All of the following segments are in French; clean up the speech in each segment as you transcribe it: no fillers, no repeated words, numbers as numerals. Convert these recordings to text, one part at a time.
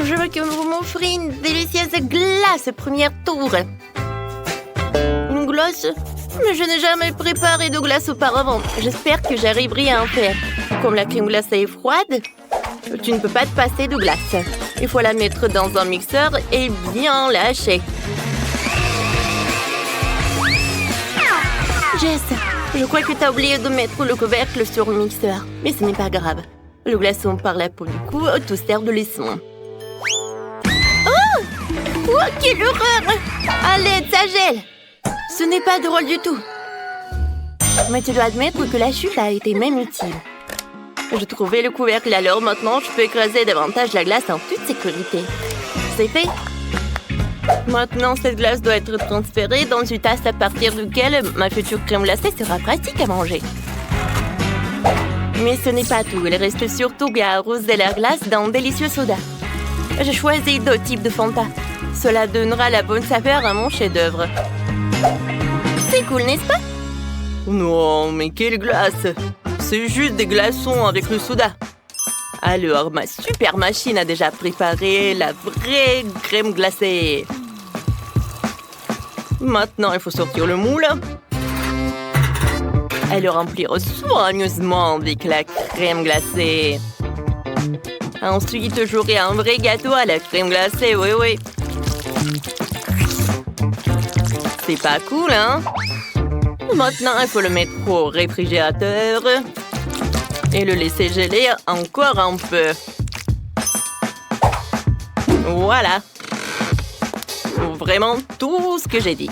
Je veux que vous m'offriez une délicieuse glace au premier tour. Une glace? Mais je n'ai jamais préparé de glace auparavant. J'espère que j'arriverai à en faire. Comme la crème glacée est froide, tu ne peux pas te passer de glace. Il faut la mettre dans un mixeur et bien lâcher. Jess, je crois que tu as oublié de mettre le couvercle sur le mixeur. Mais ce n'est pas grave. Le glaçon par la peau du cou te sert de leçon. Oh, quelle horreur! À l'aide, ça gèle! Ce n'est pas drôle du tout. Mais tu dois admettre que la chute a été même utile. J'ai trouvé le couvercle, alors maintenant je peux écraser davantage la glace en toute sécurité. C'est fait. Maintenant, cette glace doit être transférée dans une tasse à partir duquel ma future crème glacée sera pratique à manger. Mais ce n'est pas tout. Il reste surtout à arroser la glace d'un délicieux soda. J'ai choisi 2 types de Fanta. Cela donnera la bonne saveur à mon chef-d'œuvre. C'est cool, n'est-ce pas? Non, mais quelle glace! C'est juste des glaçons avec le soda. Alors, ma super machine a déjà préparé la vraie crème glacée. Maintenant, il faut sortir le moule et le remplir soigneusement avec la crème glacée. Ensuite, j'aurai un vrai gâteau à la crème glacée, oui. C'est pas cool, hein? Maintenant, il faut le mettre au réfrigérateur et le laisser geler encore un peu. Voilà. Vraiment tout ce que j'ai dit.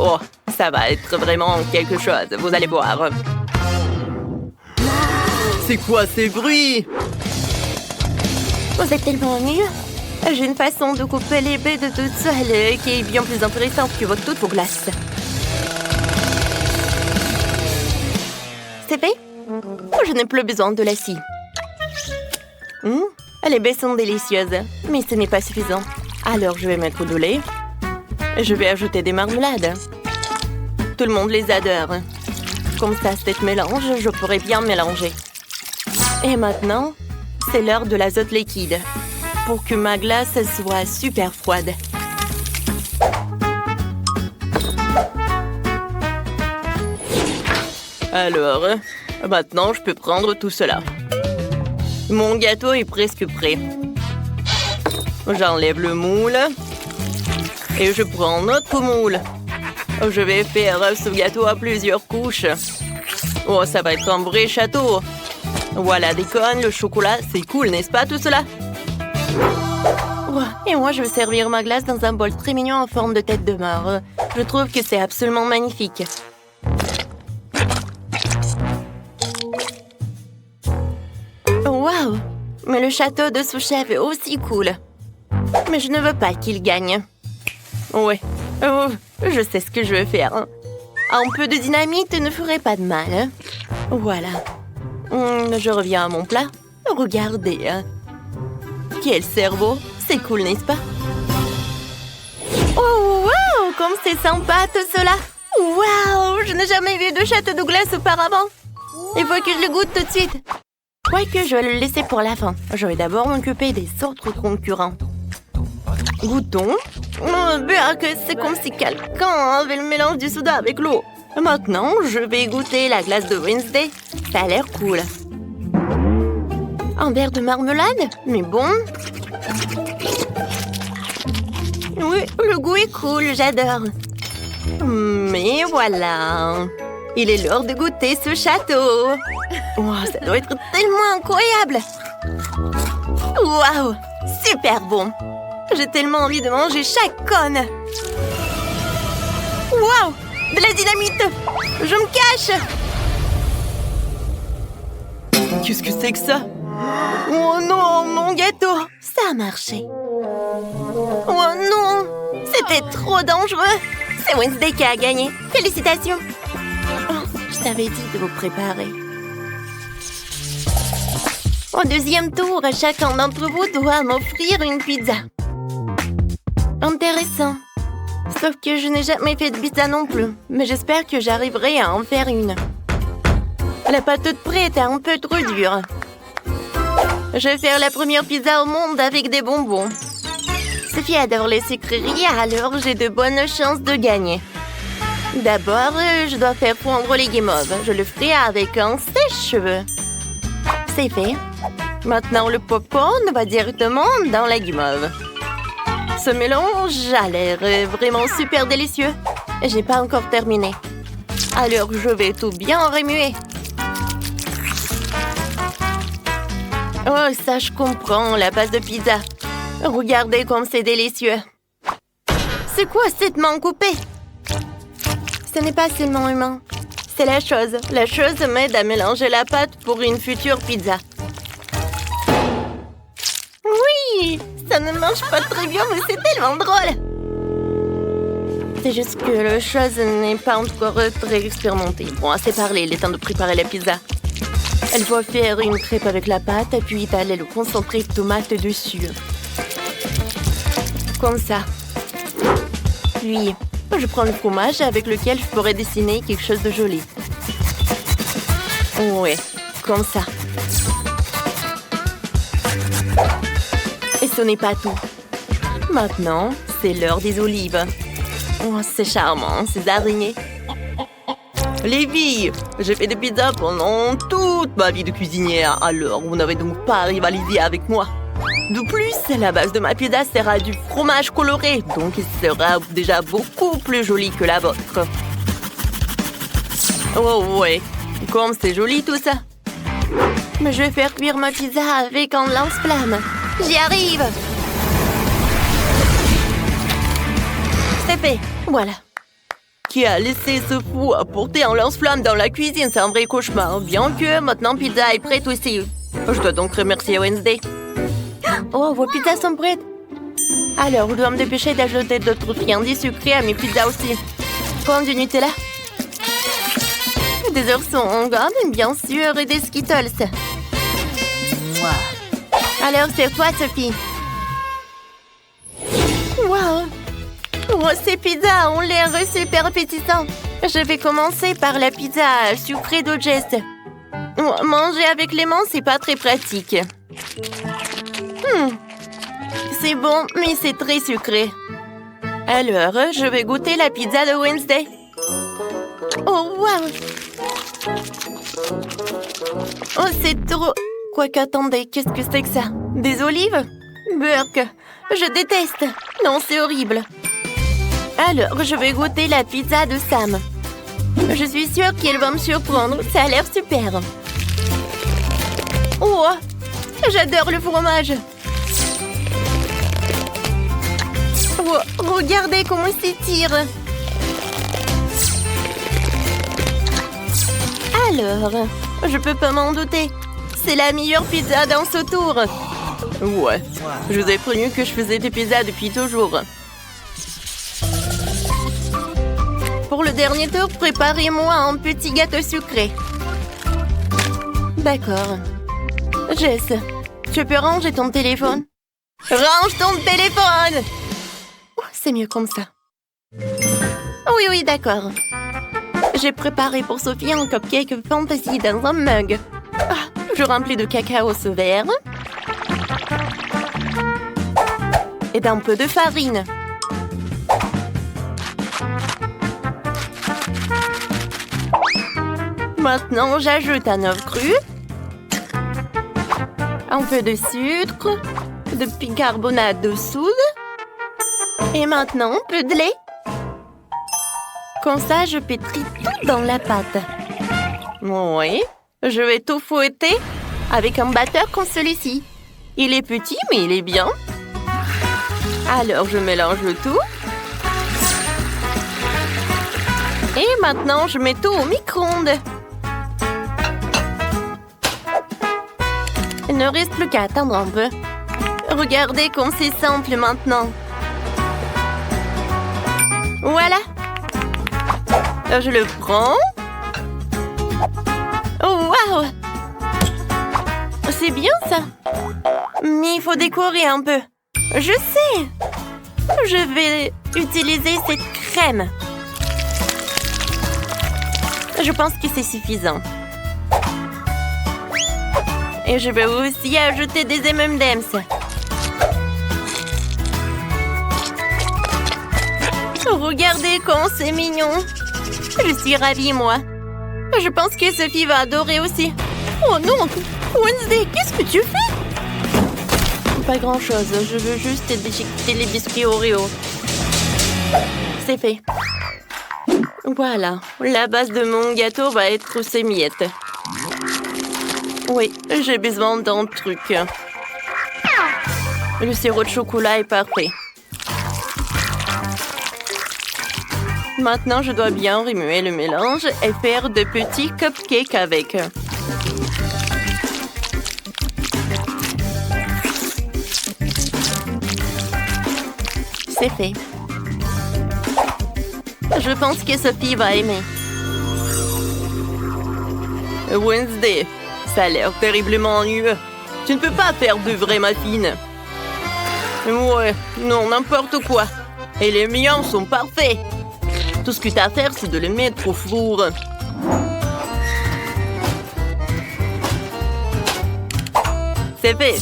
Oh, ça va être vraiment quelque chose, vous allez voir. C'est quoi ces bruits? Vous êtes tellement nuls. J'ai une façon de couper les baies de toute seule qui est bien plus intéressante que toutes vos glaces. C'est fait? Je n'ai plus besoin de la scie. Les baies sont délicieuses, mais ce n'est pas suffisant. Alors, je vais mettre de lait. Je vais ajouter des marmelades. Tout le monde les adore. Comme ça, cette mélange, je pourrais bien mélanger. Et maintenant, c'est l'heure de l'azote liquide pour que ma glace soit super froide. Alors, maintenant, je peux prendre tout cela. Mon gâteau est presque prêt. J'enlève le moule et je prends un autre moule. Je vais faire ce gâteau à plusieurs couches. Oh, ça va être un vrai château. Voilà, des cônes, le chocolat, c'est cool, n'est-ce pas, tout cela? Oh, et moi, je vais servir ma glace dans un bol très mignon en forme de tête de mort. Je trouve que c'est absolument magnifique. Waouh! Mais le château de ce chef est aussi cool. Mais je ne veux pas qu'il gagne. Ouais, je sais ce que je vais faire. Un peu de dynamite ne ferait pas de mal. Voilà. Je reviens à mon plat. Regardez. Quel cerveau! C'est cool, n'est-ce pas? Oh, wow! Comme c'est sympa tout cela! Wow! Je n'ai jamais vu de château de glace auparavant. Il faut que je le goûte tout de suite. Quoique, je vais le laisser pour la fin. Je vais d'abord m'occuper des autres concurrents. Goûtons. Bien que c'est comme si quelqu'un avait le mélange du soda avec l'eau. Maintenant, je vais goûter la glace de Wednesday. Ça a l'air cool. Un verre de marmelade? Mais bon. Oui, le goût est cool, j'adore. Mais voilà. Il est l'heure de goûter ce château. Wow, ça doit être tellement incroyable. Waouh, super bon. J'ai tellement envie de manger chaque cône. Waouh, de la dynamite. Je me cache. Qu'est-ce que c'est que ça? Oh non, mon gâteau. Ça a marché. Oh non, c'était trop dangereux. C'est Wednesday qui a gagné. Félicitations. Oh, je t'avais dit de vous préparer. Au deuxième tour, chacun d'entre vous doit m'offrir une pizza. Intéressant. Sauf que je n'ai jamais fait de pizza non plus. Mais j'espère que j'arriverai à en faire une. La pâte toute prête est un peu trop dure. Je vais faire la première pizza au monde avec des bonbons. Sophie adore les sucreries, alors j'ai de bonnes chances de gagner. D'abord, je dois faire fondre les guimauves. Je le ferai avec un sèche-cheveux. C'est fait. Maintenant, le popcorn va directement dans la guimauve. Ce mélange a l'air vraiment super délicieux. J'ai pas encore terminé. Alors, je vais tout bien remuer. Oh, ça, je comprends, la base de pizza. Regardez comme c'est délicieux. C'est quoi cette main coupée? Ce n'est pas seulement humain. C'est la chose. La chose m'aide à mélanger la pâte pour une future pizza. Oui, ça ne marche pas très bien, mais c'est tellement drôle. C'est juste que la chose n'est pas encore très expérimentée. Bon, assez parlé, il est temps de préparer la pizza. Elle faut faire une crêpe avec la pâte, puis étaler le concentré de tomate dessus. Comme ça. Puis, je prends le fromage avec lequel je pourrais dessiner quelque chose de joli. Ouais, comme ça. Et ce n'est pas tout. Maintenant, c'est l'heure des olives. Oh, c'est charmant, ces araignées. Les filles, j'ai fait des pizzas pendant toute ma vie de cuisinière, alors vous n'avez donc pas à rivaliser avec moi. De plus, la base de ma pizza sera du fromage coloré, donc il sera déjà beaucoup plus joli que la vôtre. Oh ouais, comme c'est joli tout ça. Mais je vais faire cuire ma pizza avec un lance-flamme. J'y arrive! C'est fait, voilà. Qui a laissé ce fou apporter un lance-flamme dans la cuisine? C'est un vrai cauchemar. Bien que maintenant pizza est prête aussi. Je dois donc remercier Wednesday. Oh, vos pizzas sont prêtes. Alors, je dois me dépêcher d'ajouter d'autres friandises sucrées à mes pizzas aussi. Comme du Nutella. Des oursons en gomme, bien sûr, et des Skittles. Alors, c'est quoi, Sophie? Wow! Oh, ces pizzas ont l'air super appétissants. Je vais commencer par la pizza sucrée de Jess. Manger avec les mains, c'est pas très pratique. C'est bon, mais c'est très sucré. Alors, je vais goûter la pizza de Wednesday. Oh, wow! Oh, c'est trop... Quoique, attendez, qu'est-ce que c'est que ça? Des olives? Burk! Je déteste! Non, c'est horrible. Alors, je vais goûter la pizza de Sam. Je suis sûre qu'elle va me surprendre. Ça a l'air super. Oh! J'adore le fromage! Oh, regardez comment il s'étire! Alors, je peux pas m'en douter. C'est la meilleure pizza dans ce tour. Ouais, je vous ai prévenu que je faisais des pizzas depuis toujours. Pour le dernier tour, préparez-moi un petit gâteau sucré. D'accord. Jess, tu peux ranger ton téléphone? Range ton téléphone! Oh, c'est mieux comme ça. Oui, d'accord. J'ai préparé pour Sophie un cupcake fantasy dans un mug. Je remplis de cacao ce verre. Et d'un peu de farine. Maintenant, j'ajoute un œuf cru. Un peu de sucre. De bicarbonate de soude. Et maintenant, un peu de lait. Comme ça, je pétris tout dans la pâte. Oui, je vais tout fouetter avec un batteur comme celui-ci. Il est petit, mais il est bien. Alors, je mélange le tout. Et maintenant, je mets tout au micro-ondes. Il ne reste plus qu'à attendre un peu. Regardez comme c'est simple maintenant. Voilà. Je le prends. Oh, waouh! C'est bien ça. Mais il faut décorer un peu. Je sais. Je vais utiliser cette crème. Je pense que c'est suffisant. Et je vais aussi ajouter des M&M's. Regardez comme c'est mignon. Je suis ravie, moi. Je pense que Sophie va adorer aussi. Oh non! Wednesday, qu'est-ce que tu fais? Pas grand-chose. Je veux juste déchiqueter les biscuits Oreo. C'est fait. Voilà. La base de mon gâteau va être ces miettes. Oui, j'ai besoin d'un truc. Le sirop de chocolat est parfait. Maintenant, je dois bien remuer le mélange et faire de petits cupcakes avec. C'est fait. Je pense que Sophie va aimer. Wednesday, ça a l'air terriblement ennuyeux. Tu ne peux pas faire de vrais muffins. Ouais, non, n'importe quoi. Et les miens sont parfaits. Tout ce que tu as à faire, c'est de les mettre au four. C'est fait.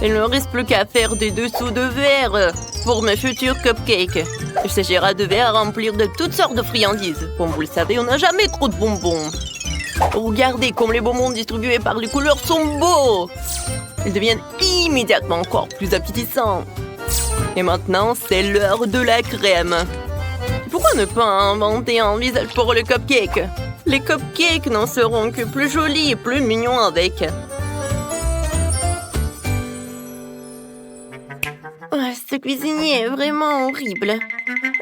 Il ne reste plus qu'à faire des dessous de verre pour mes futurs cupcakes. Il s'agira de verre à remplir de toutes sortes de friandises. Comme vous le savez, on n'a jamais trop de bonbons. Regardez comme les bonbons distribués par les couleurs sont beaux. Ils deviennent immédiatement encore plus appétissants. Et maintenant, c'est l'heure de la crème. Pourquoi ne pas inventer un visage pour le cupcake? Les cupcakes n'en seront que plus jolis et plus mignons avec. Oh, ce cuisinier est vraiment horrible.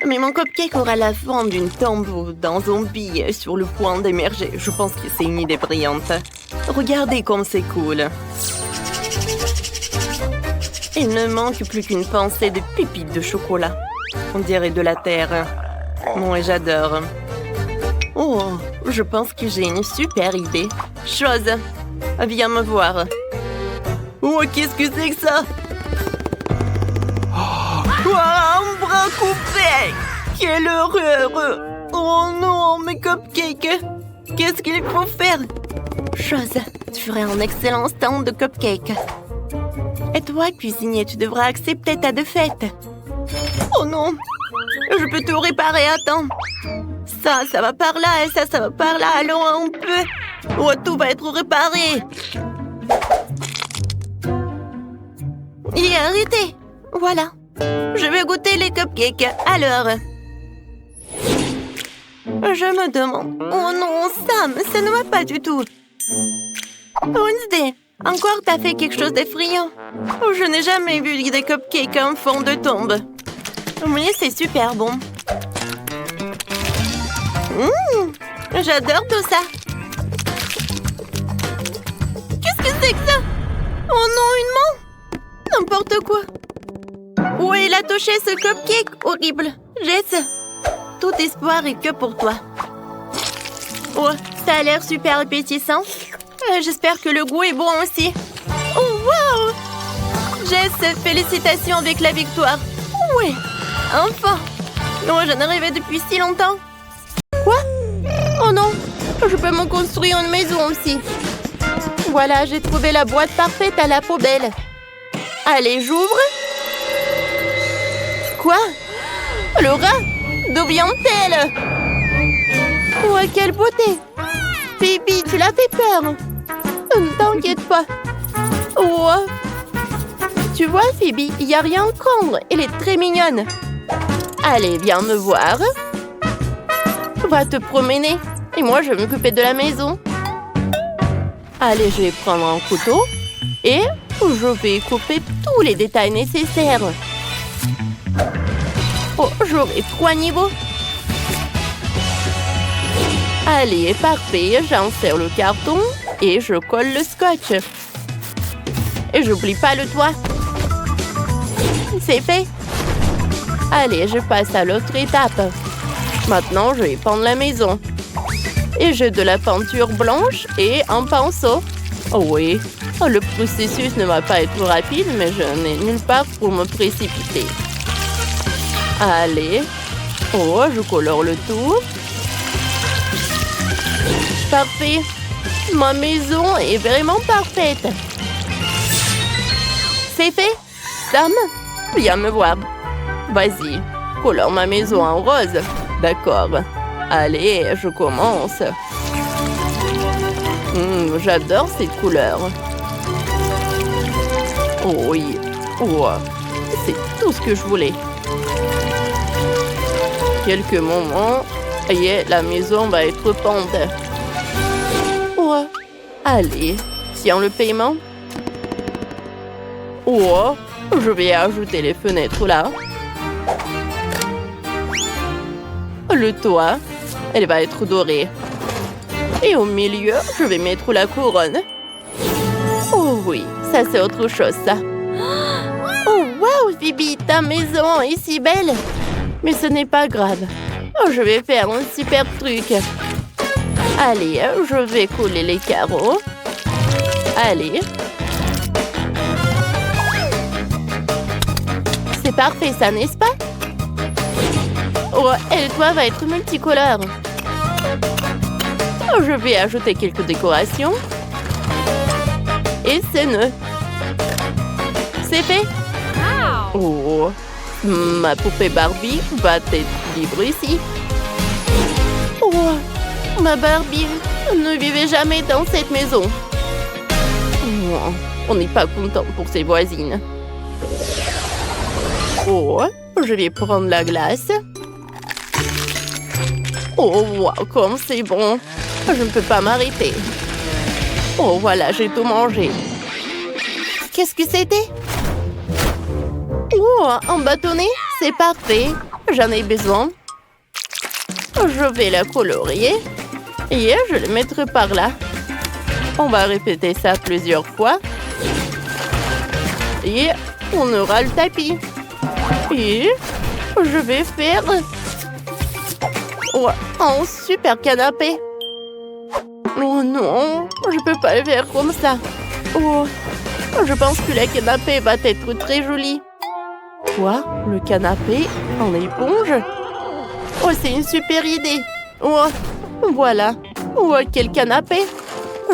Mais mon cupcake aura la forme d'une tombe dans un billet sur le point d'émerger. Je pense que c'est une idée brillante. Regardez comme c'est cool. Il ne manque plus qu'une pincée de pépites de chocolat. On dirait de la terre. Moi, j'adore. Oh, je pense que j'ai une super idée. Chose, viens me voir. Oh, qu'est-ce que c'est que ça? Oh, un bras coupé! Quelle horreur! Oh non, mes cupcakes! Qu'est-ce qu'il faut faire? Chose, tu ferais un excellent stand de cupcakes. Et toi, cuisinier, tu devras accepter ta défaite. Oh non! Je peux tout réparer, attends. Ça va par là et ça va par là. Allons, on peut. Oh, tout va être réparé. Et arrêtez. Voilà. Je vais goûter les cupcakes. Alors. Je me demande. Oh non, Sam, ça ne va pas du tout. Wednesday, encore t'as fait quelque chose d'effrayant. Oh, je n'ai jamais vu des cupcakes en fond de tombe. Oui, c'est super bon. J'adore tout ça. Qu'est-ce que c'est que ça? Oh non, une main? N'importe quoi. Où il a touché ce cupcake horrible? Jess, tout espoir est que pour toi. Oh, ça a l'air super appétissant. J'espère que le goût est bon aussi. Oh, wow! Jess, félicitations avec la victoire. Oui, enfin. Non, j'en rêvais depuis si longtemps. Quoi? Oh non, je peux me construire une maison aussi. Voilà, j'ai trouvé la boîte parfaite à la poubelle. Allez, j'ouvre. Quoi? Le rat? D'où vient-elle? Oh, quelle beauté! Phoebe, tu l'as fait peur. Ne t'inquiète pas. Oh. Tu vois, Phoebe, il n'y a rien à prendre. Elle est très mignonne. Allez, viens me voir. Va te promener. Et moi, je vais m'occuper de la maison. Allez, je vais prendre un couteau. Et je vais couper tous les détails nécessaires. Oh, j'aurai 3 niveaux. Allez, parfait. J'insère le carton et je colle le scotch. Et j'oublie pas le toit. C'est fait. Allez, je passe à l'autre étape. Maintenant, je vais peindre la maison. Et j'ai de la peinture blanche et un pinceau. Oh oui, le processus ne va pas être rapide, mais je n'ai nulle part pour me précipiter. Allez. Oh, je colore le tout. Parfait. Ma maison est vraiment parfaite. C'est fait. Sam, viens me voir. Vas-y, colore ma maison en rose. D'accord. Allez, je commence. J'adore cette couleur. Oh oui. Oh, c'est tout ce que je voulais. Quelques moments et la maison va être peinte. Oh, allez, tiens le paiement. Oh, je vais ajouter les fenêtres là. Le toit, elle va être dorée. Et au milieu, je vais mettre la couronne. Oh oui, ça c'est autre chose ça. Oh wow, Phoebe, ta maison est si belle. Mais ce n'est pas grave. Oh, je vais faire un super truc. Allez, je vais coller les carreaux. Allez. C'est parfait ça, n'est-ce pas? Oh, et le toit va être multicolore. Oh, je vais ajouter quelques décorations. Et c'est neuf. C'est fait. Oh, ma poupée Barbie va être libre ici. Oh, ma Barbie ne vivait jamais dans cette maison. Oh, on n'est pas content pour ses voisines. Oh, je vais prendre la glace. Oh, wow, comme c'est bon. Je ne peux pas m'arrêter. Oh, voilà, j'ai tout mangé. Qu'est-ce que c'était? Oh, un bâtonnet, c'est parfait. J'en ai besoin. Je vais la colorier. Et je le mettrai par là. On va répéter ça plusieurs fois. Et on aura le tapis. Et je vais faire un super canapé. Oh non, je peux pas le faire comme ça. Oh, je pense que le canapé va être très joli. Quoi? Le canapé en éponge? Oh, c'est une super idée. Oh, voilà. Oh, quel canapé.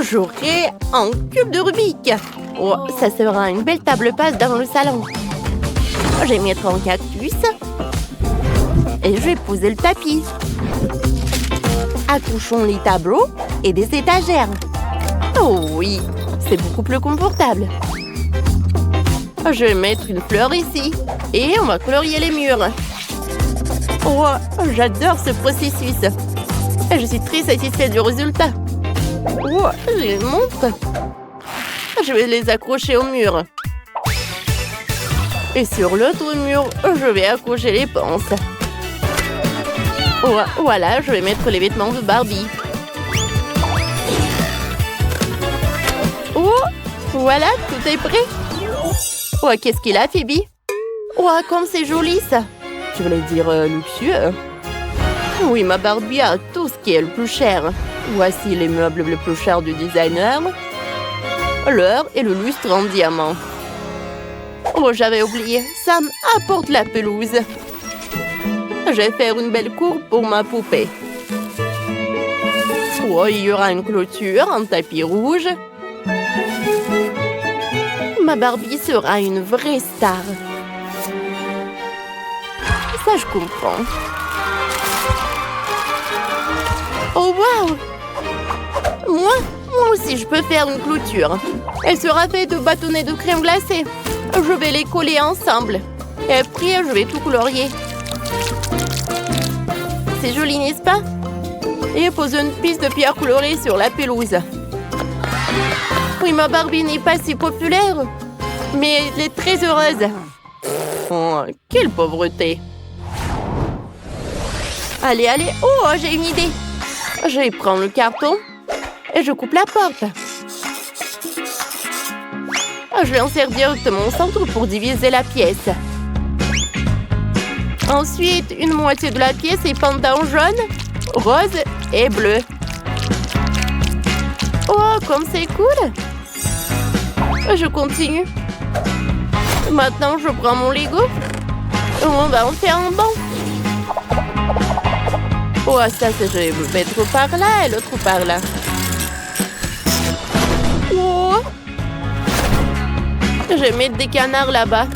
J'aurai un cube de Rubik. Oh, ça sera une belle table basse dans le salon. Je vais mettre un cactus. Et je vais poser le tapis. Accrochons les tableaux et des étagères. Oh oui, c'est beaucoup plus confortable. Je vais mettre une fleur ici. Et on va colorier les murs. Oh, j'adore ce processus. Je suis très satisfaite du résultat. Oh, j'ai une montre. Je vais les accrocher au mur. Et sur l'autre mur, je vais accrocher les pinces. Oh, voilà, je vais mettre les vêtements de Barbie. Oh, voilà, tout est prêt. Oh, qu'est-ce qu'il a, Phoebe? Oh, comme c'est joli, ça. Tu voulais dire luxueux? Oui, ma Barbie a tout ce qui est le plus cher. Voici les meubles les plus chers du designer. L'heure et le lustre en diamant. Oh, j'avais oublié. Sam apporte la pelouse. Je vais faire une belle cour pour ma poupée. Oh, il y aura une clôture, un tapis rouge. Ma Barbie sera une vraie star. Ça, je comprends. Oh, waouh! Moi aussi, je peux faire une clôture. Elle sera faite de bâtonnets de crème glacée. Je vais les coller ensemble. Et après, je vais tout colorier. C'est joli, n'est-ce pas? Et poser une piste de pierre colorée sur la pelouse. Oui, ma Barbie n'est pas si populaire, mais elle est très heureuse. Oh, quelle pauvreté! Allez, allez. Oh, j'ai une idée. Je vais prendre le carton et je coupe la porte. Je vais insérer directement au centre pour diviser la pièce. Ensuite, une moitié de la pièce est peinte en jaune, rose et bleu. Oh, comme c'est cool! Je continue. Maintenant, je prends mon Lego. On va en faire un banc. Oh, ça, je vais mettre par là et l'autre par là. Oh! Je vais mettre des canards là-bas.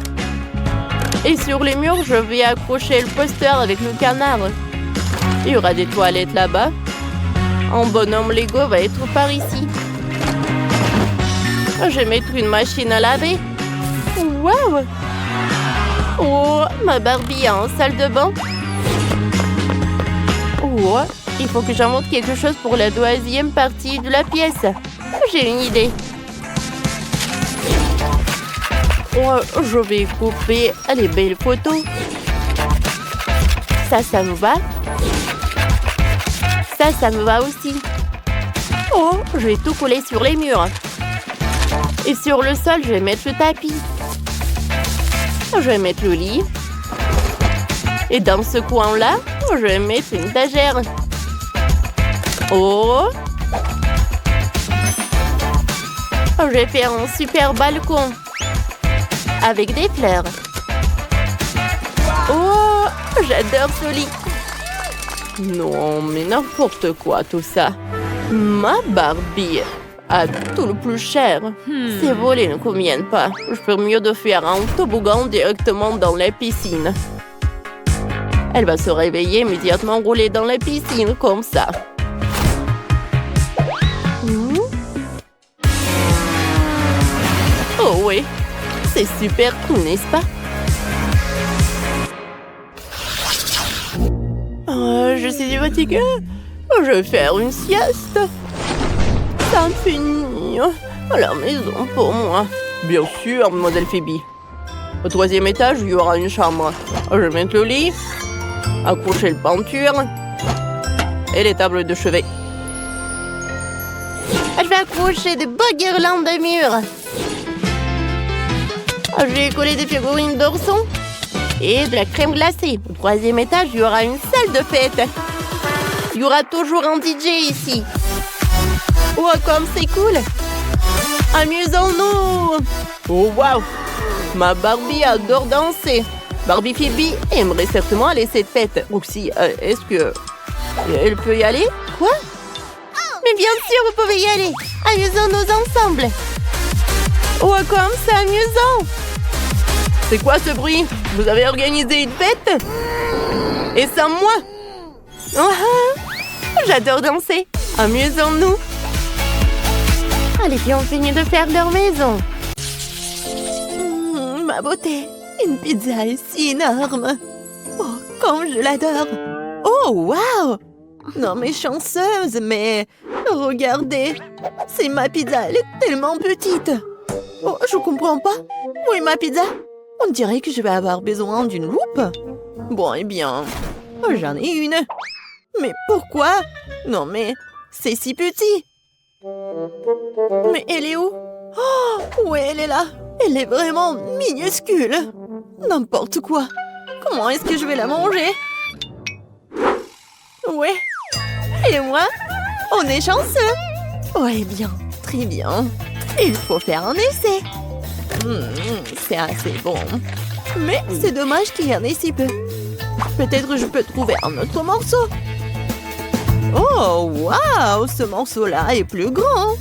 Et sur les murs, je vais accrocher le poster avec le canard. Il y aura des toilettes là-bas. Un bonhomme Lego va être par ici. Je vais mettre une machine à laver. Waouh! Oh, ma Barbie a une salle de bain. Oh, il faut que j'invente quelque chose pour la deuxième partie de la pièce. J'ai une idée. Oh, je vais couper les belles photos. Ça me va. Ça me va aussi. Oh, je vais tout coller sur les murs. Et sur le sol, je vais mettre le tapis. Je vais mettre le lit. Et dans ce coin-là, je vais mettre une étagère. Oh! Je vais faire un super balcon. Avec des fleurs. Oh! J'adore ce lit. Non, mais n'importe quoi tout ça. Ma Barbie a tout le plus cher. Ces volets ne conviennent pas. Je ferais mieux de faire un toboggan directement dans la piscine. Elle va se réveiller immédiatement rouler dans la piscine comme ça. Oh oui, c'est super cool, n'est-ce pas? Je suis fatiguée. Je vais faire une sieste. Ça finit à la maison pour moi. Bien sûr, mademoiselle Phoebe. Au 3e étage, il y aura une chambre. Je vais mettre le lit, accrocher le peinture et les tables de chevet. Je vais accrocher de beaux guirlandes de murs. Je vais coller des figurines d'orsons et de la crème glacée. Au 3e étage, il y aura une salle de fête. Il y aura toujours un DJ ici. Oh, comme c'est cool! Amusons-nous! Oh, waouh! Ma Barbie adore danser. Barbie Phoebe aimerait certainement aller à cette fête. Roxy, est-ce que... elle peut y aller? Quoi? Mais bien sûr, vous pouvez y aller. Amusons-nous ensemble. Oh, comme c'est amusant! C'est quoi ce bruit? Vous avez organisé une fête? Et sans moi? J'adore danser. Amusons-nous. Les filles ont fini de faire leur maison. Ma beauté, une pizza est si énorme. Oh, comme je l'adore. Oh, waouh! Non, mais chanceuse, mais... regardez, c'est ma pizza, elle est tellement petite. Oh, je comprends pas. Où est ma pizza? On dirait que je vais avoir besoin d'une loupe. Bon, eh bien, j'en ai une. Mais pourquoi? Non, mais c'est si petit. Mais elle est où? Oh, oui, elle est là. Elle est vraiment minuscule. N'importe quoi. Comment est-ce que je vais la manger? Ouais. Et moi? On est chanceux. Ouais, bien. Très bien. Il faut faire un essai. C'est assez bon. Mais c'est dommage qu'il y en ait si peu. Peut-être je peux trouver un autre morceau. Oh, waouh! Ce morceau-là est plus grand.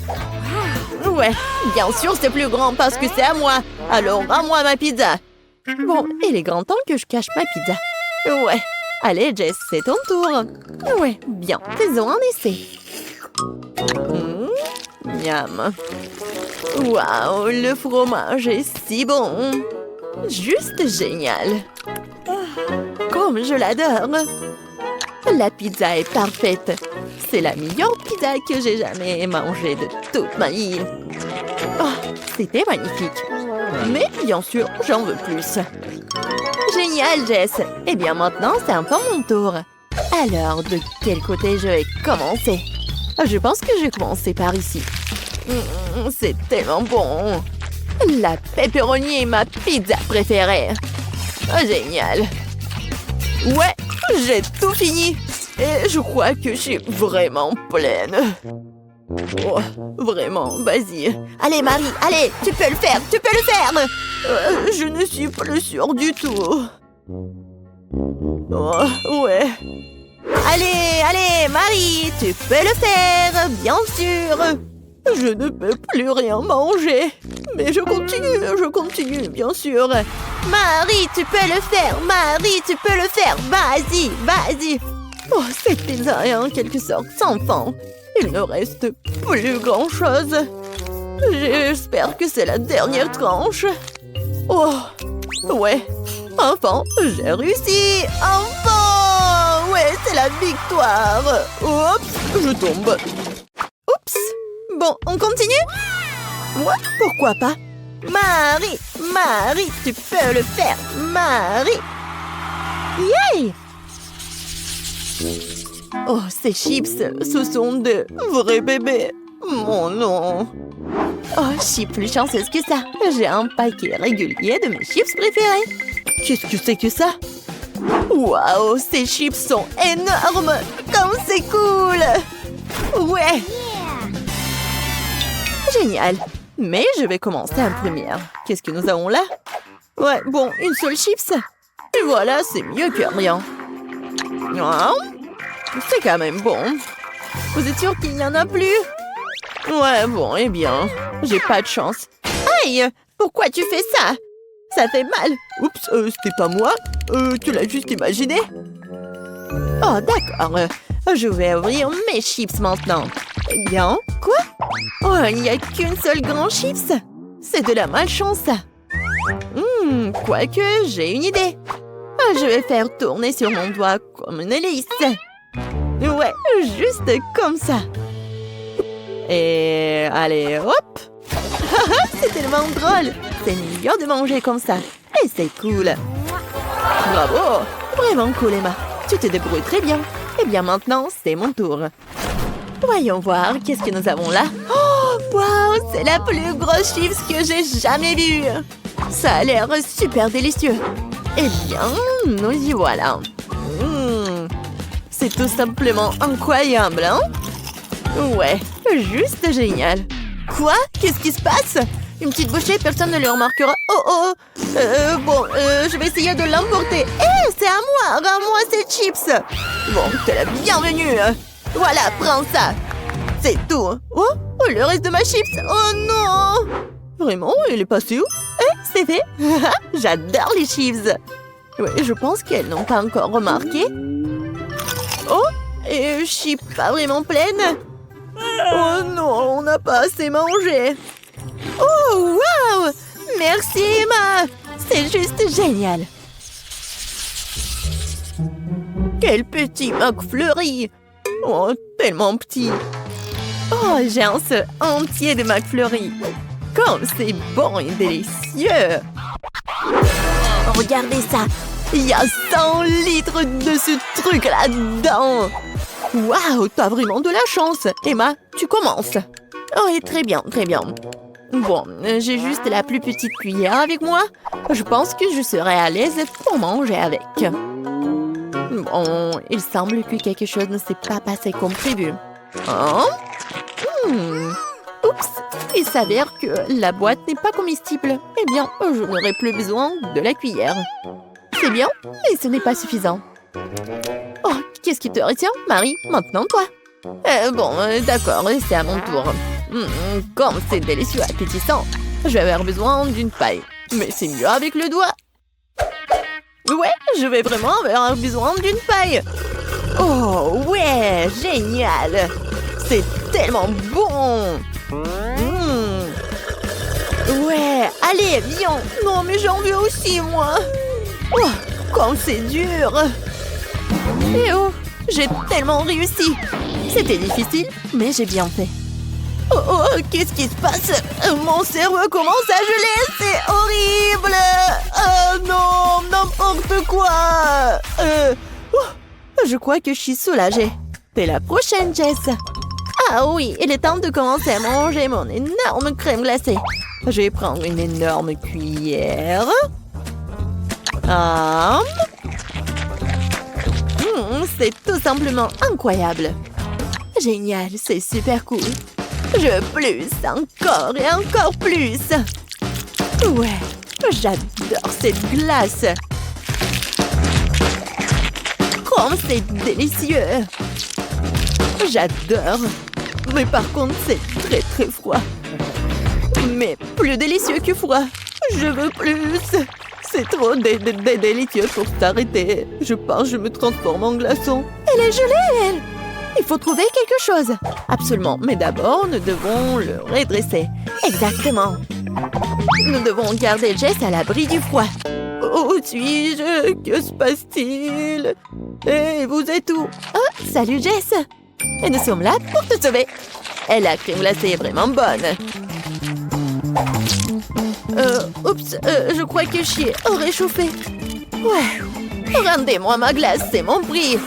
Ouais, bien sûr c'est plus grand parce que c'est à moi. Alors, à moi ma pizza. Bon, il est grand temps que je cache ma pizza. Ouais. Allez, Jess, c'est ton tour. Ouais, bien. Faisons un essai. Miam. Waouh, le fromage est si bon. Juste génial. Comme je l'adore. La pizza est parfaite. C'est la meilleure pizza que j'ai jamais mangée de toute ma vie. Oh, c'était magnifique. Mais bien sûr, j'en veux plus. Génial, Jess. Eh bien, maintenant, c'est un peu mon tour. Alors, de quel côté je vais commencer? Je pense que je vais commencer par ici. C'est tellement bon. La pepperoni est ma pizza préférée. Génial. Ouais, j'ai tout fini. Et je crois que je suis vraiment pleine. Oh, vraiment, vas-y. Allez, Marie, allez, tu peux le faire, tu peux le faire. Je ne suis plus sûre du tout. Oh, ouais. Allez, allez, Marie, tu peux le faire, bien sûr. Je ne peux plus rien manger. Mais je continue, bien sûr. Marie, tu peux le faire. Marie, tu peux le faire. Vas-y, vas-y. Oh, cette pizza est en quelque sorte sans fin. Il ne reste plus grand-chose. J'espère que c'est la dernière tranche. Oh, ouais. Enfin, j'ai réussi. Enfin. Ouais, c'est la victoire. Oups, je tombe. Oups. Bon, on continue? Ouais, pourquoi pas? Marie, Marie, tu peux le faire. Marie. Yay! Oh, ces chips, ce sont de vrais bébés. Mon non. Oh, je suis plus chanceuse que ça. J'ai un paquet régulier de mes chips préférés. Qu'est-ce que c'est que ça? Waouh, ces chips sont énormes. Comme c'est cool. Ouais. Génial. Mais je vais commencer en première. Qu'est-ce que nous avons là? Ouais, bon, une seule chips. Et voilà, c'est mieux que rien. Ah, c'est quand même bon. Vous êtes sûr qu'il n'y en a plus? Ouais, bon, eh bien, j'ai pas de chance. Aïe! Pourquoi tu fais ça? Ça fait mal. Oups, c'était pas moi. Tu l'as juste imaginé. Oh, d'accord. Je vais ouvrir mes chips maintenant. Eh bien, quoi? Oh, il n'y a qu'une seule grande chips. C'est de la malchance, ça. Quoique, j'ai une idée. Je vais faire tourner sur mon doigt comme une hélice. Ouais, juste comme ça. Et allez, hop. C'est tellement drôle. C'est mignon de manger comme ça. Et c'est cool. Bravo. Vraiment cool, Emma. Tu te débrouilles très bien. Eh bien, maintenant, c'est mon tour. Voyons voir, qu'est-ce que nous avons là? Oh, wow, c'est la plus grosse chips que j'ai jamais vue. Ça a l'air super délicieux. Eh bien, nous y voilà. C'est tout simplement incroyable, hein? Ouais, juste génial. Quoi? Qu'est-ce qui se passe? Une petite bouchée, personne ne le remarquera. Oh. Bon, je vais essayer de l'emporter. Hé, c'est à moi! Rends-moi ces chips! Bon, t'es la bienvenue. Voilà, prends ça. C'est tout. Oh, le reste de ma chips. Oh non! Vraiment, il est passé où? C'est fait. J'adore les chips. Oui, je pense qu'elles n'ont pas encore remarqué. Oh, et je suis pas vraiment pleine. Oh non, on n'a pas assez mangé. Oh, wow! Merci, Emma. C'est juste génial. Quel petit McFlurry. Oh, tellement petit. Oh, j'ai un seul entier de McFlurry. Comme c'est bon et délicieux. Regardez ça. Il y a 100 litres de ce truc là-dedans. Waouh, t'as vraiment de la chance. Emma, tu commences. Oh, et très bien, très bien. Bon, j'ai juste la plus petite cuillère avec moi. Je pense que je serai à l'aise pour manger avec. Bon, il semble que quelque chose ne s'est pas passé comme prévu. Hein? Oups, il s'avère que la boîte n'est pas comestible. Eh bien, je n'aurai plus besoin de la cuillère. C'est bien, mais ce n'est pas suffisant. Oh, qu'est-ce qui te retient, Marie? Maintenant, toi. Bon, d'accord, c'est à mon tour. Comme c'est délicieux, appétissant. Je vais avoir besoin d'une paille. Mais c'est mieux avec le doigt. Ouais, je vais vraiment avoir besoin d'une paille. Oh, ouais, génial. C'est tellement bon. Ouais, allez, viens. Non, mais j'en veux aussi, moi. Oh, comme c'est dur. Et oh, j'ai tellement réussi. C'était difficile, mais j'ai bien fait. Oh, qu'est-ce qui se passe? Mon cerveau commence à geler, c'est horrible. Oh non, n'importe quoi. Je crois que je suis soulagée. T'es la prochaine, Jess. Ah oui, il est temps de commencer à manger mon énorme crème glacée. Je vais prendre une énorme cuillère. C'est tout simplement incroyable. Génial, c'est super cool. Je veux plus, encore et encore plus. Ouais, j'adore cette glace. Comme c'est délicieux. J'adore. Mais par contre, c'est très très froid. Mais plus délicieux que froid. Je veux plus. C'est trop délicieux pour s'arrêter. Je pense que je me transforme en glaçon. Elle est gelée, elle. Il faut trouver quelque chose. Absolument. Mais d'abord, nous devons le redresser. Exactement. Nous devons garder Jess à l'abri du froid. Où suis-je? Que se passe-t-il? Et vous êtes où? Oh, salut Jess. Et nous sommes là pour te sauver. Et la crème glacée est vraiment bonne. Oups, je crois que je au réchauffé. Ouais. Rendez-moi ma glace, c'est mon prix.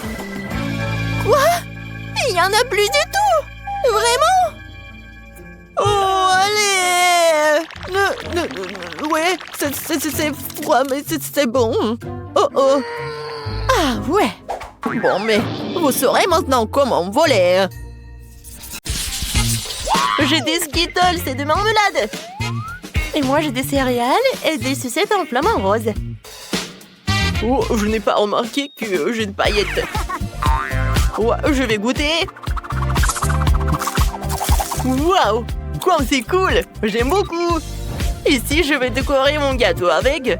Quoi? Il n'y en a plus du tout. Vraiment? Oh, allez! Ouais, c'est froid, mais c'est bon. Oh, oh. Ah, ouais. Bon, mais vous saurez maintenant comment voler. J'ai des Skittles et de marmelade. Et moi, j'ai des céréales et des sucettes en flamant rose. Oh, je n'ai pas remarqué que j'ai une paillette. Ouais, je vais goûter. Waouh! Comme c'est cool! J'aime beaucoup! Ici, je vais décorer mon gâteau avec.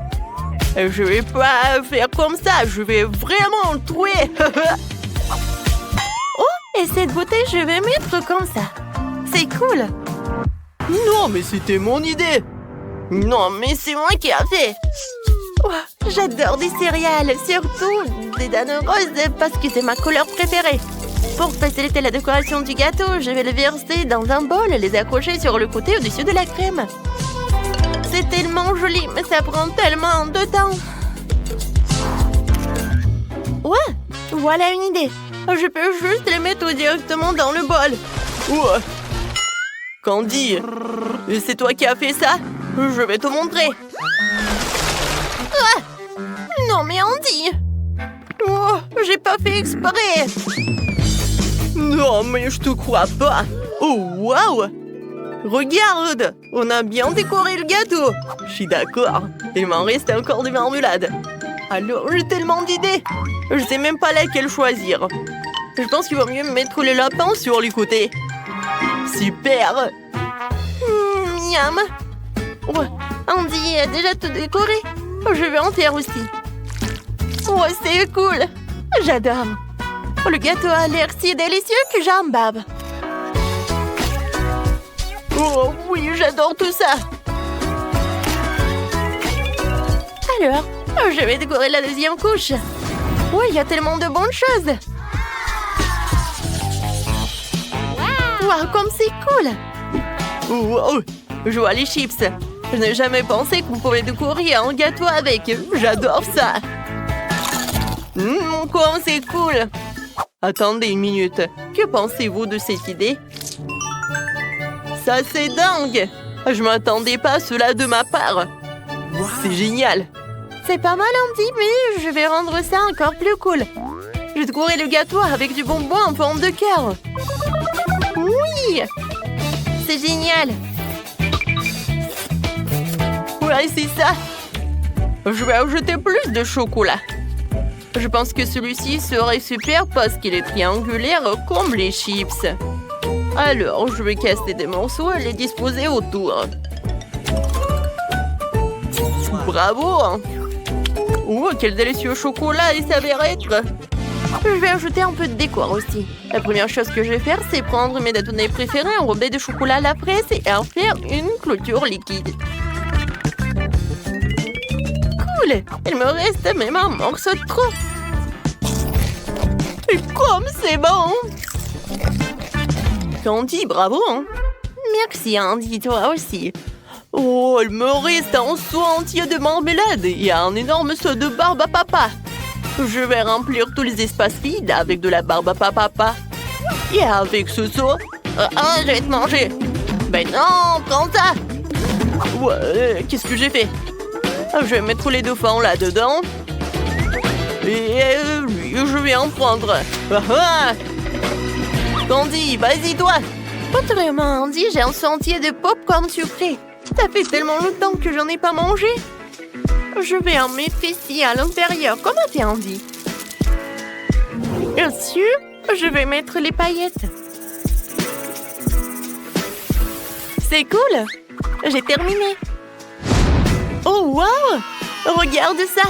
Je vais pas faire comme ça, je vais vraiment le trouer! Oh! Et cette bouteille, je vais mettre comme ça. C'est cool! Non, mais c'était mon idée! Non, mais c'est moi qui ai fait! Oh, j'adore des céréales, surtout des dattes roses parce que c'est ma couleur préférée. Pour faciliter la décoration du gâteau, je vais le verser dans un bol et les accrocher sur le côté au-dessus de la crème. C'est tellement joli, mais ça prend tellement de temps. Ouais, voilà une idée. Je peux juste les mettre directement dans le bol. Ouais. Candy, c'est toi qui as fait ça? Je vais te montrer. Ah! Non mais Andy! Oh, j'ai pas fait exprès! Non mais je te crois pas! Oh waouh! Regarde! On a bien décoré le gâteau! Je suis d'accord. Il m'en reste encore des marmelades. Alors j'ai tellement d'idées! Je sais même pas laquelle choisir. Je pense qu'il vaut mieux mettre le lapin sur les côtés. Super! Miam! Ouais, Andy a déjà tout décoré. Je vais en faire aussi. Oh, c'est cool. J'adore. Le gâteau a l'air si délicieux que j'en bave. Oh oui, j'adore tout ça. Alors, je vais décorer la deuxième couche. Oui, il y a tellement de bonnes choses. Wow, comme c'est cool. Wow, je vois les chips. Je n'ai jamais pensé que vous pouvez décorer un gâteau avec. J'adore ça. Comme c'est cool. Attendez une minute. Que pensez-vous de cette idée? Ça, c'est dingue. Je m'attendais pas à cela de ma part. Wow. C'est génial. C'est pas mal, Andy, mais je vais rendre ça encore plus cool. Je vais décorer le gâteau avec du bonbon en forme de cœur. Oui. C'est génial. Ouais, c'est ça. Je vais ajouter plus de chocolat. Je pense que celui-ci serait super parce qu'il est triangulaire comme les chips. Alors, je vais casser des morceaux et les disposer autour. Bravo! Oh, quel délicieux chocolat il s'avère être! Je vais ajouter un peu de décor aussi. La première chose que je vais faire, c'est prendre mes détonés préférés enrobés de chocolat à la fraise et en faire une clôture liquide. Cool! Il me reste même un morceau de trop. Et comme c'est bon! Candy, bravo! Hein? Merci, Andy, toi aussi. Oh, il me reste un seau entier de marmelade et un énorme seau de barbe à papa. Je vais remplir tous les espaces vides avec de la barbe à papa. Et avec ce seau... je vais te manger. Ben non, prends ça. Ouais, qu'est-ce que j'ai fait? Je vais mettre les dauphins là-dedans. Et je vais en prendre. Candy, vas-y toi. Autrement, Andy, j'ai un sentier de pop-corn sucré. Ça fait tellement longtemps que j'en ai pas mangé. Je vais en mettre ici à l'intérieur. Comment t'es, Andy? Bien sûr, je vais mettre les paillettes. C'est cool! J'ai terminé. Oh, wow! Regarde ça!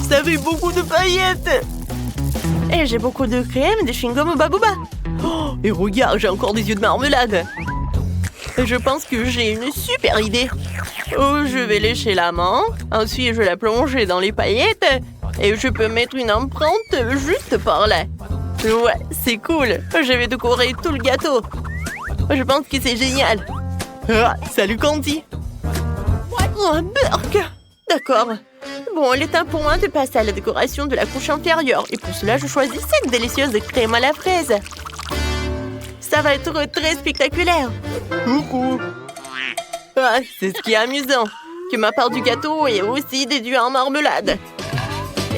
Ça fait beaucoup de paillettes! Et j'ai beaucoup de crème, des chewing-gums au babouba. Oh, et regarde, j'ai encore des yeux de marmelade. Je pense que j'ai une super idée. Oh, je vais lécher la main. Ensuite, je vais la plonger dans les paillettes. Et je peux mettre une empreinte juste par là. Ouais, c'est cool. Je vais décorer tout le gâteau. Je pense que c'est génial. Ah, salut Candy. Oh, un burk. D'accord. Bon, il est temps pour moi de passer à la décoration de la couche inférieure. Et pour cela, je choisis cette délicieuse crème à la fraise. Ça va être très spectaculaire. Coucou. Ah, c'est ce qui est amusant. Que ma part du gâteau est aussi déduite en marmelade.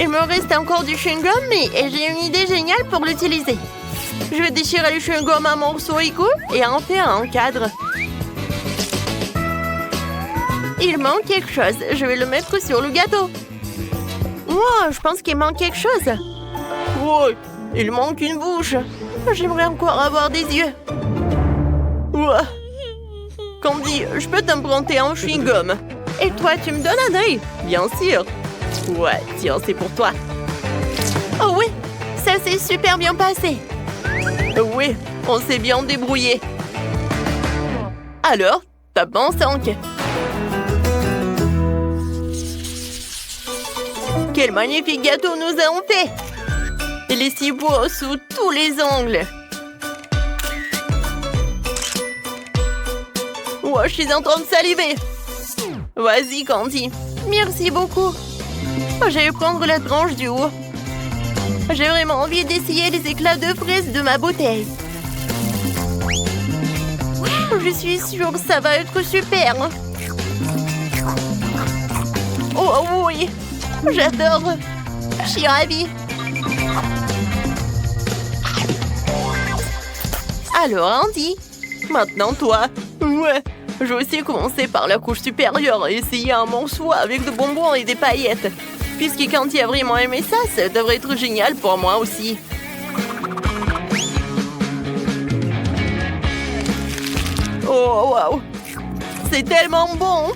Il me reste encore du chewing-gum, mais j'ai une idée géniale pour l'utiliser. Je vais déchirer le chewing-gum en morceaux égaux et en faire un cadre. Il manque quelque chose. Je vais le mettre sur le gâteau. Wow, je pense qu'il manque quelque chose. Wow, il manque une bouche. J'aimerais encore avoir des yeux. Wow. Candy, je peux t'emprunter un chewing-gum. Et toi, tu me donnes un œil? Bien sûr. Ouais, tiens, c'est pour toi. Oh oui, ça s'est super bien passé. Oui, on s'est bien débrouillé. Alors, tape en 5. Quel magnifique gâteau nous avons fait! Il est si beau sous tous les angles. Oh, je suis en train de saliver. Vas-y, Candy. Merci beaucoup. Je vais prendre la tranche du haut. J'ai vraiment envie d'essayer les éclats de fraises de ma bouteille. Je suis sûre que ça va être super. Oh oui, j'adore. Je suis ravie. Alors, Andy, maintenant toi. Ouais, je vais aussi commencer par la couche supérieure et essayer un morceau avec de bonbons et des paillettes. Puisque Candy a vraiment aimé ça, ça devrait être génial pour moi aussi. Oh, wow! C'est tellement bon!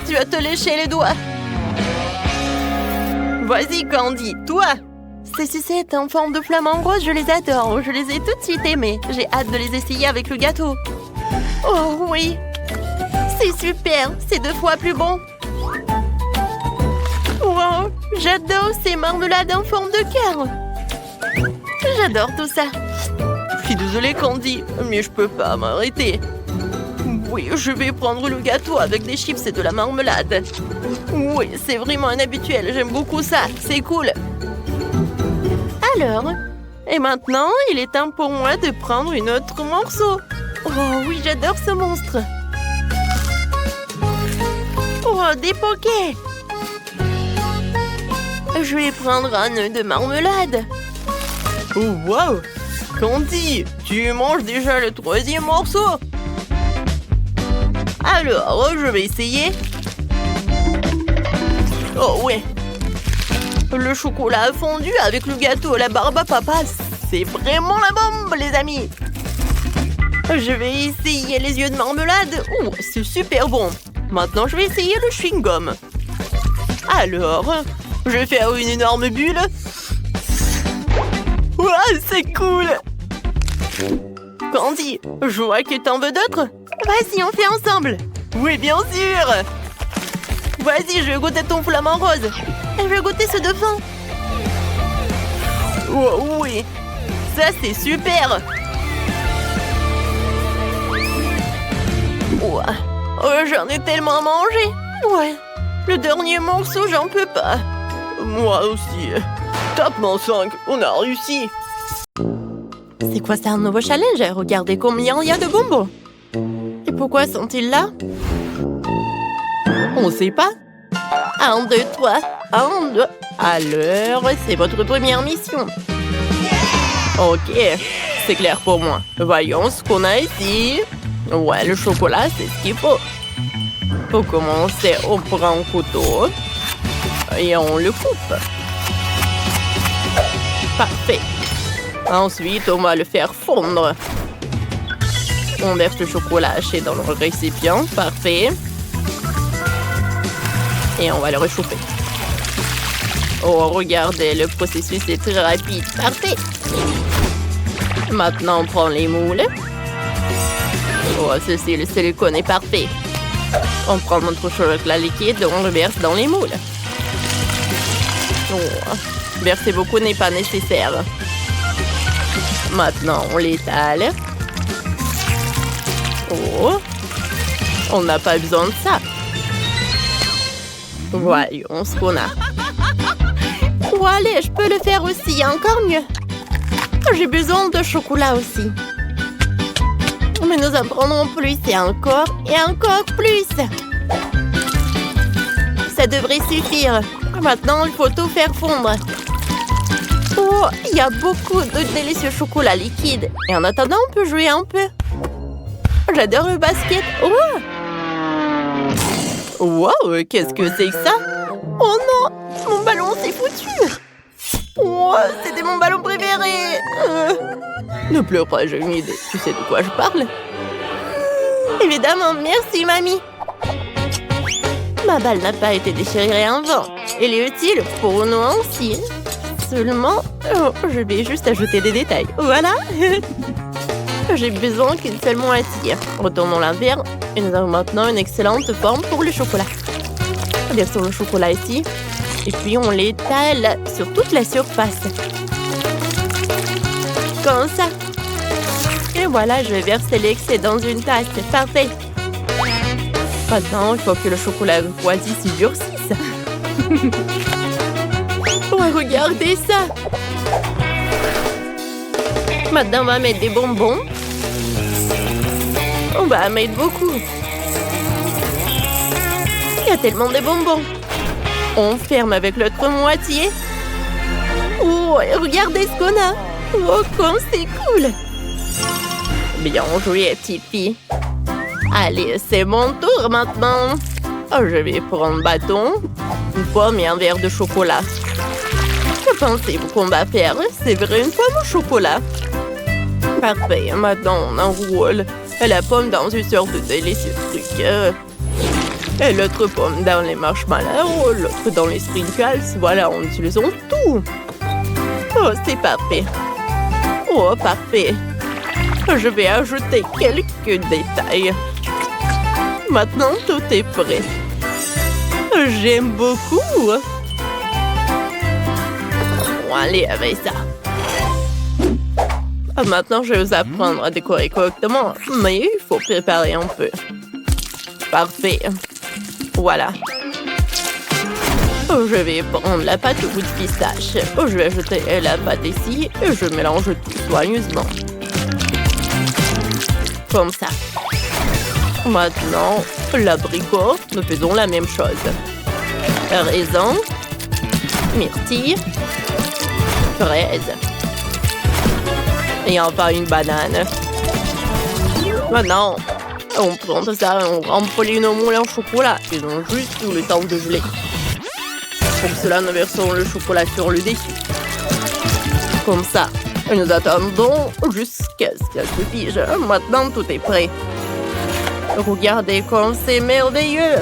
Tu vas te lécher les doigts. Vas-y, Candy, toi! Ces sucettes en forme de flamant rose, je les adore. Je les ai tout de suite aimées. J'ai hâte de les essayer avec le gâteau. Oh oui! C'est super! C'est 2 fois plus bon. Wow! J'adore ces marmelades en forme de cœur. J'adore tout ça. Je suis désolée, Candy, mais je peux pas m'arrêter. Oui, je vais prendre le gâteau avec des chips et de la marmelade. Oui, c'est vraiment un habituel. J'aime beaucoup ça. C'est cool. Alors, et maintenant, il est temps pour moi de prendre un autre morceau. Oh oui, j'adore ce monstre. Oh, des pokés. Je vais prendre un œuf de marmelade. Oh, wow! Candy, tu manges déjà le 3e morceau. Alors, je vais essayer. Oh, ouais. Le chocolat fondu avec le gâteau à la barbe à papa, c'est vraiment la bombe, les amis. Je vais essayer les yeux de marmelade. Oh, c'est super bon. Maintenant, je vais essayer le chewing-gum. Alors, je vais faire une énorme bulle. Wow, c'est cool! Candy, je vois que t'en veux d'autres. Vas-y, on fait ensemble. Oui, bien sûr. Vas-y, je vais goûter ton flamant rose. Et je vais goûter ce dauphin. Oh, oui, ça c'est super. Oh, j'en ai tellement mangé. Ouais, le dernier morceau, j'en peux pas. Moi aussi. Top 5, on a réussi. C'est quoi ça, un nouveau challenge? Regardez combien il y a de bonbons. Et pourquoi sont-ils là? On sait pas. 1, 2, 3. 1, 2. Alors, c'est votre première mission. Ok, c'est clair pour moi. Voyons ce qu'on a ici. Ouais, le chocolat, c'est ce qu'il faut. Pour commencer, on prend un couteau. Et on le coupe. Parfait. Ensuite, on va le faire fondre. On verse le chocolat haché dans le récipient. Parfait. Et on va le réchauffer. Oh, regardez, le processus est très rapide. Parfait. Maintenant, on prend les moules. Oh, ceci, le silicone est parfait. On prend notre chocolat liquide et on le verse dans les moules. Oh, verser beaucoup n'est pas nécessaire. Maintenant, on l'étale. Oh, on n'a pas besoin de ça. Voyons ce qu'on a. Oh, allez, je peux le faire aussi, encore mieux. J'ai besoin de chocolat aussi. Mais nous en prendrons plus et encore plus. Ça devrait suffire. Maintenant, il faut tout faire fondre. Oh, il y a beaucoup de délicieux chocolat liquide. Et en attendant, on peut jouer un peu. J'adore le basket. Oh! Wow, qu'est-ce que c'est que ça? Oh non, mon ballon s'est foutu. Oh, c'était mon ballon préféré. Ne pleure pas, j'ai une idée. Tu sais de quoi je parle? Évidemment, merci, mamie. Ma balle n'a pas été déchirée avant. Elle est utile pour nous aussi. Seulement, je vais juste ajouter des détails. Voilà. J'ai besoin qu'une seule moitié. Retournons la verre et nous avons maintenant une excellente forme pour le chocolat. Versons le chocolat ici. Et puis on l'étale sur toute la surface. Comme ça. Et voilà, je vais verser l'excès dans une tasse. Parfait. Maintenant, il faut que le chocolat refroidisse et durcisse. Oh, regardez ça. Maintenant, on va mettre des bonbons. On va mettre beaucoup. Il y a tellement de bonbons. On ferme avec l'autre moitié. Oh, regardez ce qu'on a. Oh, comme c'est cool. Bien joué, petite fille. Allez, c'est mon tour maintenant. Oh, je vais prendre un bâton, une pomme et un verre de chocolat. Que pensez-vous qu'on va faire? C'est vrai, une pomme au chocolat. Parfait, maintenant on enroule la pomme dans une sorte de délicieux truc. Et l'autre pomme dans les marshmallows, l'autre dans les sprinkles. Voilà, on utilise tout. Oh, c'est parfait. Oh, parfait. Je vais ajouter quelques détails. Maintenant, tout est prêt. J'aime beaucoup. Bon, allez avec ça. Maintenant, je vais vous apprendre à décorer correctement, mais il faut préparer un peu. Parfait. Voilà. Je vais prendre la pâte au goût de pistache. Je vais ajouter la pâte ici et je mélange tout soigneusement. Comme ça. Maintenant, l'abricot, nous faisons la même chose. Raisin, myrtille, fraise. Et enfin une banane. Maintenant, on prend tout ça et on remplit nos moules en chocolat. Ils ont juste tout le temps de geler. Pour cela, nous versons le chocolat sur le dessus. Comme ça. Et nous attendons jusqu'à ce qu'elle se fige. Maintenant, tout est prêt. Regardez comme c'est merveilleux.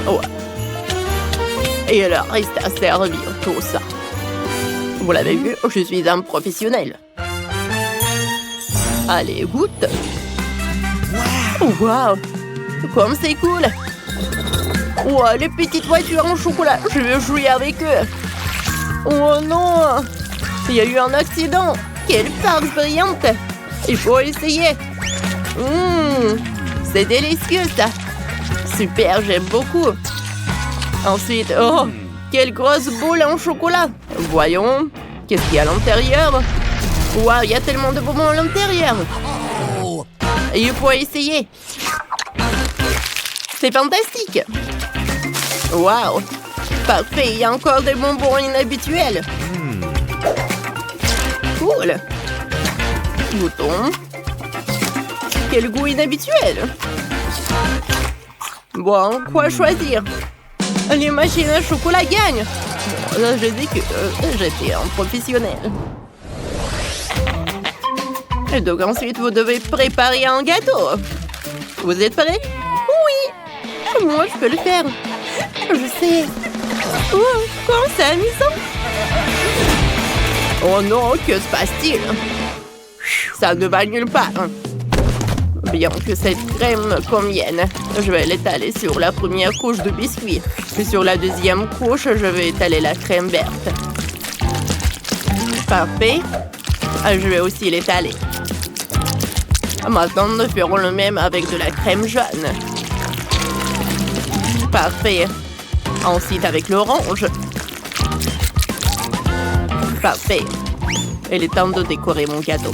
Ouais. Et il reste à servir tout ça. Vous l'avez vu, je suis un professionnel. Allez, goûte. Wow, comme c'est cool. Wow, les petites voitures en chocolat, je veux jouer avec eux. Oh non, il y a eu un accident. Quelle farce brillante. Il faut essayer. C'est délicieux ça. Super, j'aime beaucoup. Ensuite, oh, quelle grosse boule en chocolat. Voyons, qu'est-ce qu'il y a à l'intérieur? Waouh, il y a tellement de bonbons à l'intérieur. Il faut essayer. C'est fantastique. Waouh, parfait, il y a encore des bonbons inhabituels. Cool. Goûtons. Quel goût inhabituel. Bon, quoi choisir? Les machines à chocolat gagnent. Bon, là, je dis que j'étais un professionnel. Et donc ensuite, vous devez préparer un gâteau. Vous êtes prêts? Oui. Moi, je peux le faire. Je sais. Oh, comment c'est amusant. Oh non, que se passe-t-il? Ça ne va nulle part. Bien que cette crème me convienne, je vais l'étaler sur la première couche de biscuit. Puis sur la deuxième couche, je vais étaler la crème verte. Parfait. Je vais aussi l'étaler. Maintenant, nous ferons le même avec de la crème jaune. Parfait. Ensuite, avec l'orange. Parfait. Il est temps de décorer mon gâteau.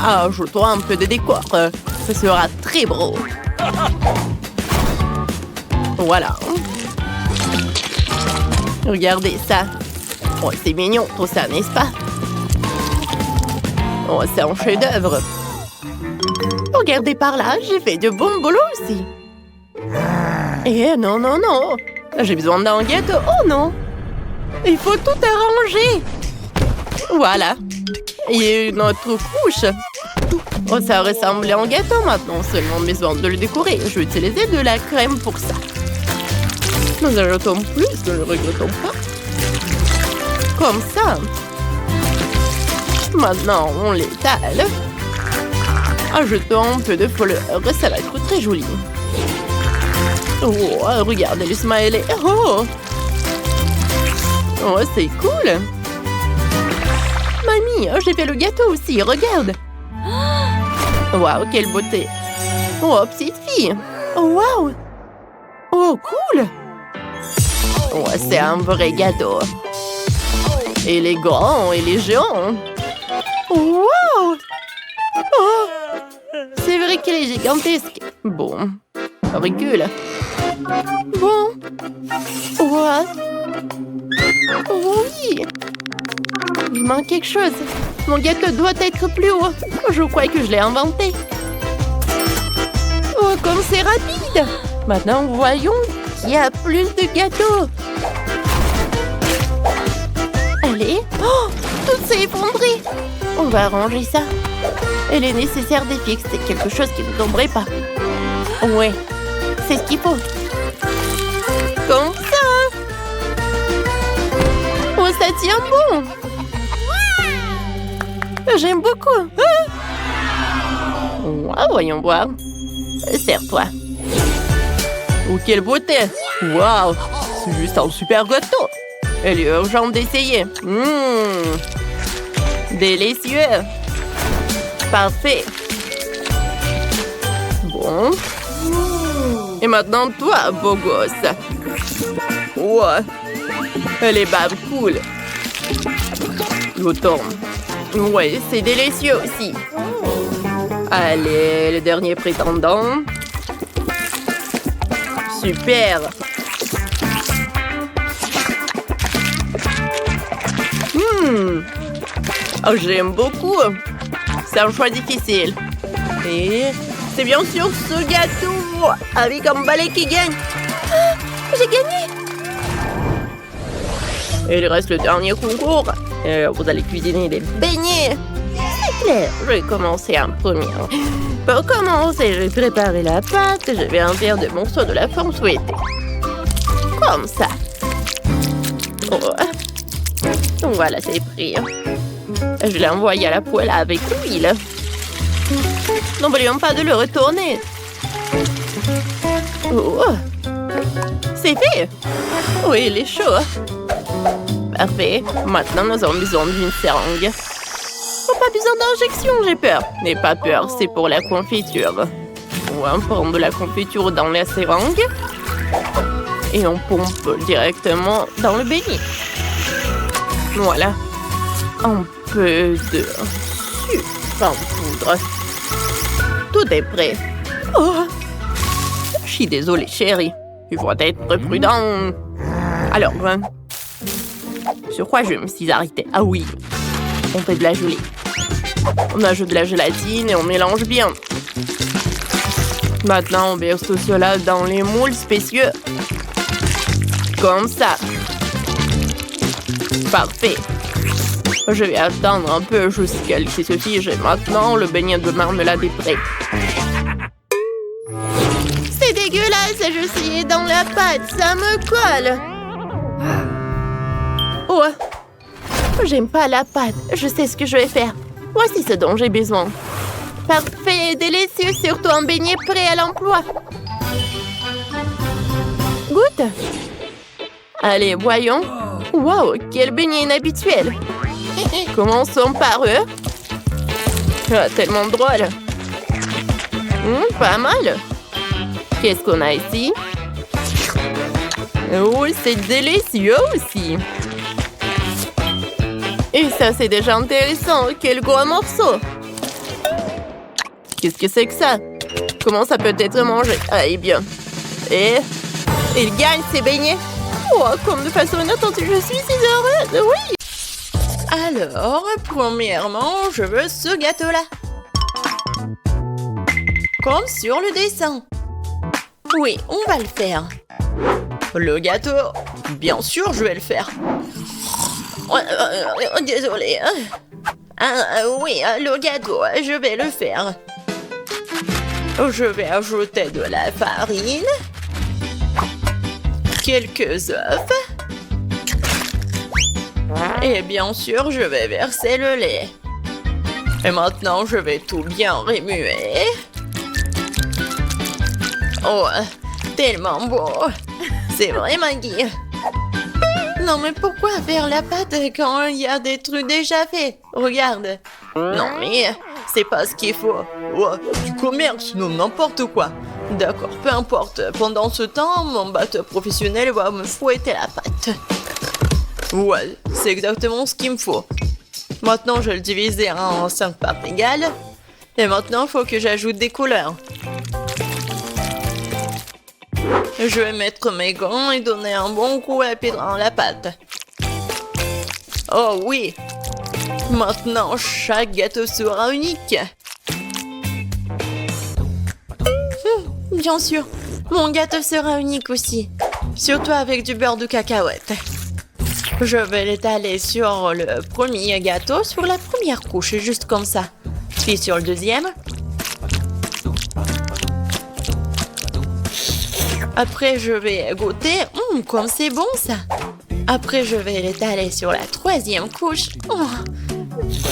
Ajoutons un peu de décor. Ce sera très beau. Voilà. Regardez ça. Oh, c'est mignon tout ça, n'est-ce pas? Oh, c'est un chef-d'œuvre. Regardez par là, j'ai fait de bons boulot aussi. Eh non, non, non. J'ai besoin d'un gâteau. Oh non. Il faut tout arranger. Voilà. Et une autre couche. Oh, ça ressemble à un gâteau maintenant. Seulement besoin de le décorer. Je vais utiliser de la crème pour ça. Nous ajoutons plus, ne le regrettons pas. Comme ça. Maintenant, on l'étale. Ajoutons un peu de fleurs. Ça va être très joli. Oh, regardez le smiley. Oh, oh c'est cool. Mamie, j'ai fait le gâteau aussi. Regarde. Waouh, quelle beauté. Oh, petite fille. Oh, waouh. Oh, cool. Oh, c'est un vrai gâteau. Il est grand, il est géant. Wow. Oh, c'est vrai qu'il est gigantesque. Bon, recule. Bon. Ouais. Oui. Il manque quelque chose. Mon gâteau doit être plus haut. Je crois que je l'ai inventé. Oh, comme c'est rapide. Maintenant, voyons qu'il y a plus de gâteaux. Allez. Oh, tout s'est effondré. On va arranger ça. Il est nécessaire de fixer quelque chose qui ne tomberait pas. Ouais, c'est ce qu'il faut. Comme ça. Oh, ça tient bon. J'aime beaucoup. Ah, voyons voir. Serre-toi. Oh, quelle beauté. Waouh, c'est juste un super gâteau. Il est urgent d'essayer. Délicieux. Parfait. Bon. Et maintenant, toi, beau gosse. Ouais. Elle est bave cool. L'automne. Ouais, c'est délicieux aussi. Allez, le dernier prétendant. Super. Oh, j'aime beaucoup. C'est un choix difficile. Et c'est bien sûr ce gâteau avec un balai qui gagne. Ah, j'ai gagné. Et il reste le dernier concours. Vous allez cuisiner des beignets. C'est clair, je vais commencer en premier. Pour commencer, je vais préparer la pâte. Je vais en faire des morceaux de la forme souhaitée. Comme ça. Oh. Voilà, c'est pris. Je l'ai envoyé à la poêle avec l'huile. N'oublions pas de le retourner. Oh. C'est fait. Oui, il est chaud. Parfait. Maintenant, nous avons besoin d'une seringue. Oh, pas besoin d'injection, j'ai peur. N'aie pas peur, c'est pour la confiture. On prend de la confiture dans la seringue. Et on pompe directement dans le beignet. Voilà. Un peu de sucre en poudre. Tout est prêt. Oh. Je suis désolée, chérie. Il faut être prudent. Alors, sur quoi je me suis arrêtée? Ah oui, on fait de la gelée. On ajoute de la gélatine et on mélange bien. Maintenant, on verse tout cela dans les moules spécieux. Comme ça. Parfait. Je vais attendre un peu jusqu'à qu'il se fige. Maintenant, le beignet de marmelade est prêt. C'est dégueulasse, je suis dans la pâte, ça me colle. Oh, j'aime pas la pâte, je sais ce que je vais faire. Voici ce dont j'ai besoin. Parfait et délicieux, surtout un beignet prêt à l'emploi. Goûte. Allez, voyons. Wow, quel beignet inhabituel. Commençons par eux. Ah, tellement drôle. Pas mal. Qu'est-ce qu'on a ici? Oh, c'est délicieux aussi. Et ça, c'est déjà intéressant. Quel gros morceau. Qu'est-ce que c'est que ça? Comment ça peut être mangé? Ah, eh bien. Et il gagne ses beignets. Oh, comme de façon inattendue, je suis si heureuse. Oui. Alors, premièrement, je veux ce gâteau-là. Comme sur le dessin. Oui, on va le faire. Le gâteau, bien sûr, je vais le faire. Désolée. Oui, le gâteau, je vais le faire. Je vais ajouter de la farine, quelques œufs, et bien sûr, je vais verser le lait. Et maintenant, je vais tout bien remuer. Oh, tellement beau. C'est vrai, Maggie. Non, mais pourquoi faire la pâte quand il y a des trucs déjà faits? Regarde. Non, mais c'est pas ce qu'il faut. Oh, du commerce, non, n'importe quoi. D'accord, peu importe. Pendant ce temps, mon batteur professionnel va me fouetter la pâte. Ouais, c'est exactement ce qu'il me faut. Maintenant, je vais le diviser en 5 parts égales. Et maintenant, il faut que j'ajoute des couleurs. Je vais mettre mes gants et donner un bon coup à pied dans la pâte. Oh oui! Maintenant, chaque gâteau sera unique. Bien sûr, mon gâteau sera unique aussi. Surtout avec du beurre de cacahuète. Je vais l'étaler sur le premier gâteau, sur la première couche, juste comme ça. Puis sur le deuxième. Après, je vais goûter. Comme c'est bon, ça. Après, je vais l'étaler sur la troisième couche.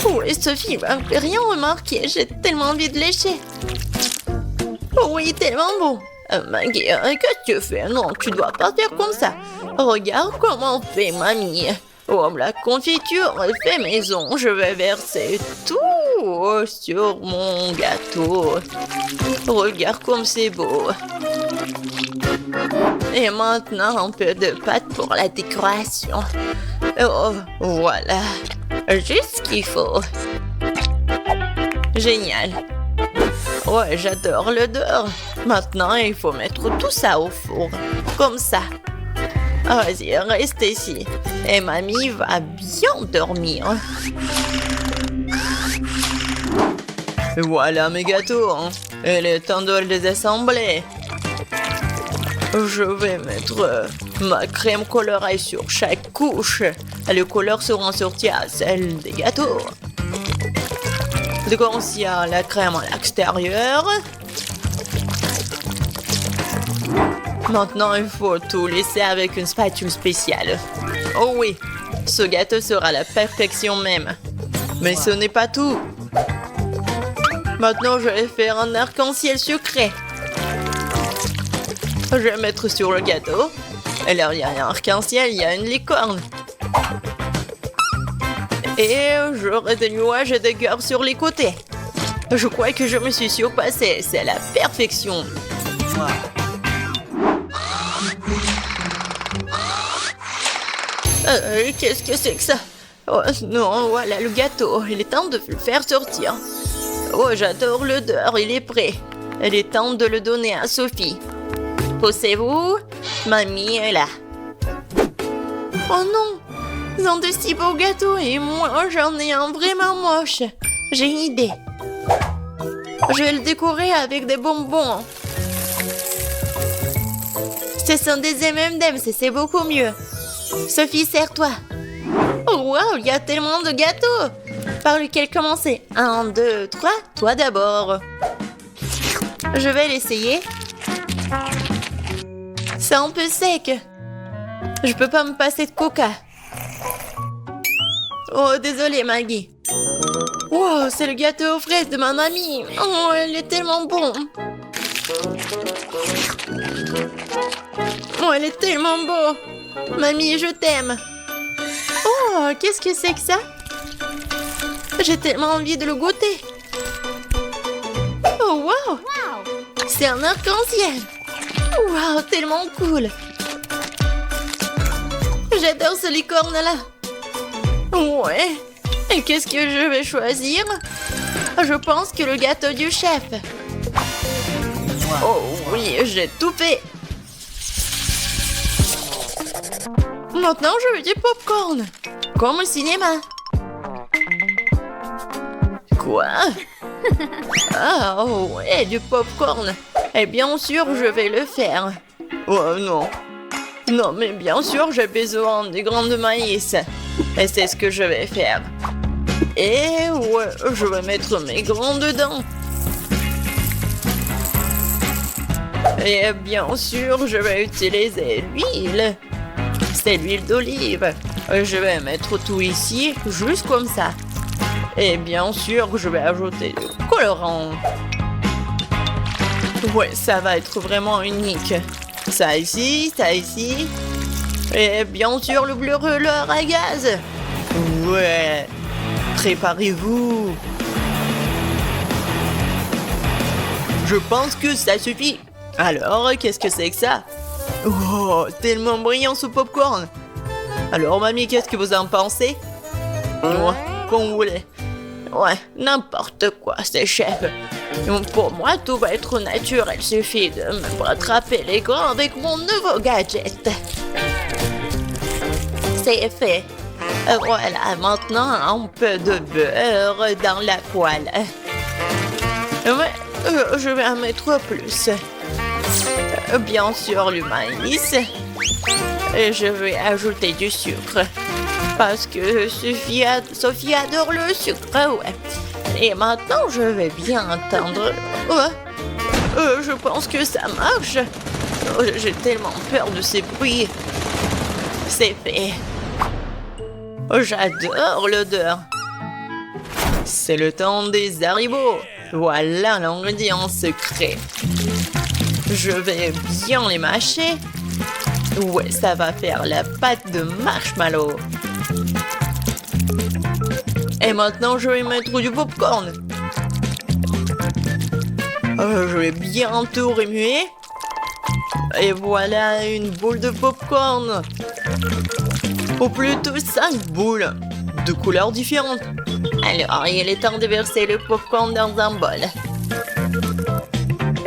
Oh, et Sophie va rien remarquer. J'ai tellement envie de lécher. Oh oui, tellement bon. Maggie, qu'est-ce que tu fais? Non, tu dois pas faire comme ça. Regarde comment on fait, mamie. Oh, la confiture est fait maison. Je vais verser tout sur mon gâteau. Regarde comme c'est beau. Et maintenant, un peu de pâte pour la décoration. Oh, voilà. Juste ce qu'il faut. Génial. Ouais, j'adore l'odeur. Maintenant, il faut mettre tout ça au four. Comme ça. Vas-y, reste ici. Et mamie va bien dormir. Voilà mes gâteaux. Il est temps de les désembler. Je vais mettre ma crème colorée sur chaque couche. Les couleurs seront sorties à celles des gâteaux. Donc, il y a la crème à l'extérieur. Maintenant, il faut tout lisser avec une spatule spéciale. Oh oui, ce gâteau sera la perfection même. Mais ce n'est pas tout. Maintenant, je vais faire un arc-en-ciel sucré. Je vais mettre sur le gâteau. Et là, il y a un arc-en-ciel, il y a une licorne. Et j'aurai des nuages et des cœurs sur les côtés. Je crois que je me suis surpassée. C'est la perfection. Qu'est-ce que c'est que ça? Oh non, voilà le gâteau. Il est temps de le faire sortir. Oh, j'adore l'odeur. Il est prêt. Il est temps de le donner à Sophie. Poussez-vous. Mamie est là. Oh non! Ils ont de si beaux gâteaux et moi, j'en ai un vraiment moche. J'ai une idée. Je vais le décorer avec des bonbons. Ce sont des M&M's et c'est beaucoup mieux. Sophie, serre-toi. Oh wow, il y a tellement de gâteaux. Par lequel commencer? 1, 2, 3, toi d'abord. Je vais l'essayer. C'est un peu sec. Je peux pas me passer de coca. Oh, désolée Maggie. Wow, c'est le gâteau aux fraises de ma mamie. Oh, elle est tellement bon. Oh, elle est tellement beau. Mamie, je t'aime. Oh, qu'est-ce que c'est que ça? J'ai tellement envie de le goûter. Oh, wow. C'est un arc-en-ciel. Wow, tellement cool. J'adore ce licorne-là. Ouais. Et qu'est-ce que je vais choisir? Je pense que le gâteau du chef. Oh oui, j'ai tout fait. Maintenant, je veux du popcorn. Comme au cinéma. Quoi? Ah, oh ouais, du popcorn. Et bien sûr, je vais le faire. Oh non. Non, mais bien sûr, j'ai besoin des grains de maïs. Et c'est ce que je vais faire. Et ouais, je vais mettre mes grains dedans. Et bien sûr, je vais utiliser l'huile. C'est l'huile d'olive. Je vais mettre tout ici, juste comme ça. Et bien sûr, je vais ajouter du colorant. Ouais, ça va être vraiment unique. Ça ici, ça ici. Et bien sûr, le brûleur à gaz. Ouais. Préparez-vous. Je pense que ça suffit. Alors, qu'est-ce que c'est que ça? Oh, tellement brillant ce popcorn. Alors, mamie, qu'est-ce que vous en pensez? Ouais, comme vous voulez. Ouais, n'importe quoi, c'est chef. Pour moi, tout va être naturel. Il suffit de me rattraper les grains avec mon nouveau gadget. C'est fait. Voilà, maintenant, un peu de beurre dans la poêle. Ouais, je vais en mettre plus. Bien sûr, le maïs. Et je vais ajouter du sucre. Parce que Sophie adore le sucre, ouais. Et maintenant, je vais bien entendre. Je pense que ça marche. J'ai tellement peur de ces bruits. C'est fait. J'adore l'odeur. C'est le temps des haribots. Voilà l'ingrédient secret. Je vais bien les mâcher. Ouais, ça va faire la pâte de marshmallow. Et maintenant, je vais mettre du popcorn. Je vais bien tout remuer. Et voilà une boule de popcorn. Ou plutôt 5 boules de couleurs différentes. Alors, il est temps de verser le popcorn dans un bol.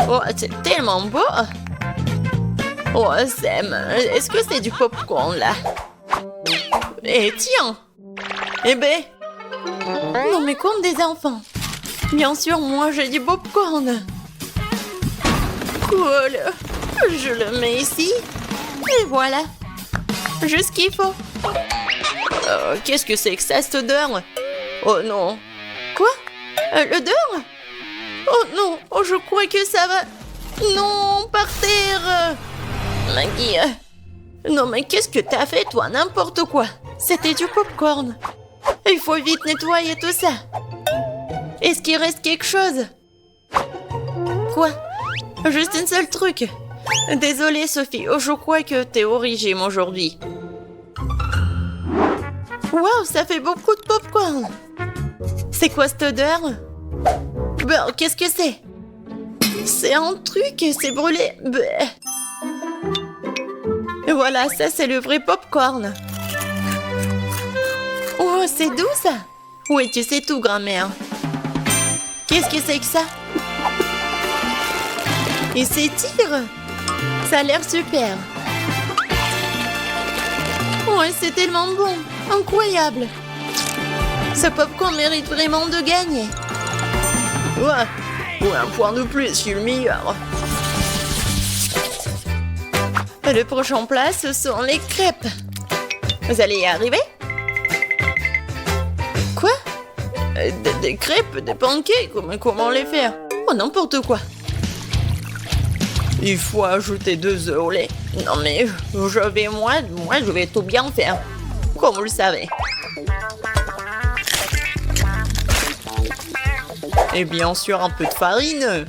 Oh, c'est tellement beau. Oh, Sam, est-ce que c'est du popcorn là? Et tiens. Eh ben. Non, mais comme des enfants. Bien sûr, moi j'ai du popcorn. Cool. Je le mets ici. Et voilà. Juste ce qu'il faut. Qu'est-ce que c'est que ça, cette odeur? Oh non. Quoi? L'odeur? Oh non. Oh, je crois que ça va... Non, par terre. Maggie. Non, mais qu'est-ce que t'as fait, toi? N'importe quoi. C'était du popcorn. Il faut vite nettoyer tout ça. Est-ce qu'il reste quelque chose? Quoi? Juste un seul truc. Désolée, Sophie. Oh, je crois que t'es au régime aujourd'hui. Waouh, ça fait beaucoup de popcorn. C'est quoi cette odeur? Ben, qu'est-ce que c'est? C'est un truc, c'est brûlé. Ben. Voilà, ça c'est le vrai popcorn. Oh, c'est doux ça. Oui, tu sais tout, grand-mère. Qu'est-ce que c'est que ça? Il s'étire. Ça a l'air super. Ouais, c'est tellement bon. Incroyable. Ce popcorn mérite vraiment de gagner. Ouais, un point de plus, je suis le meilleur. Le prochain plat, ce sont les crêpes. Vous allez y arriver? Des crêpes, des pancakes, mais comment les faire? Oh, n'importe quoi. Il faut ajouter 2 œufs au lait. Non mais, je vais tout bien faire. Comme vous le savez. Et bien sûr, un peu de farine.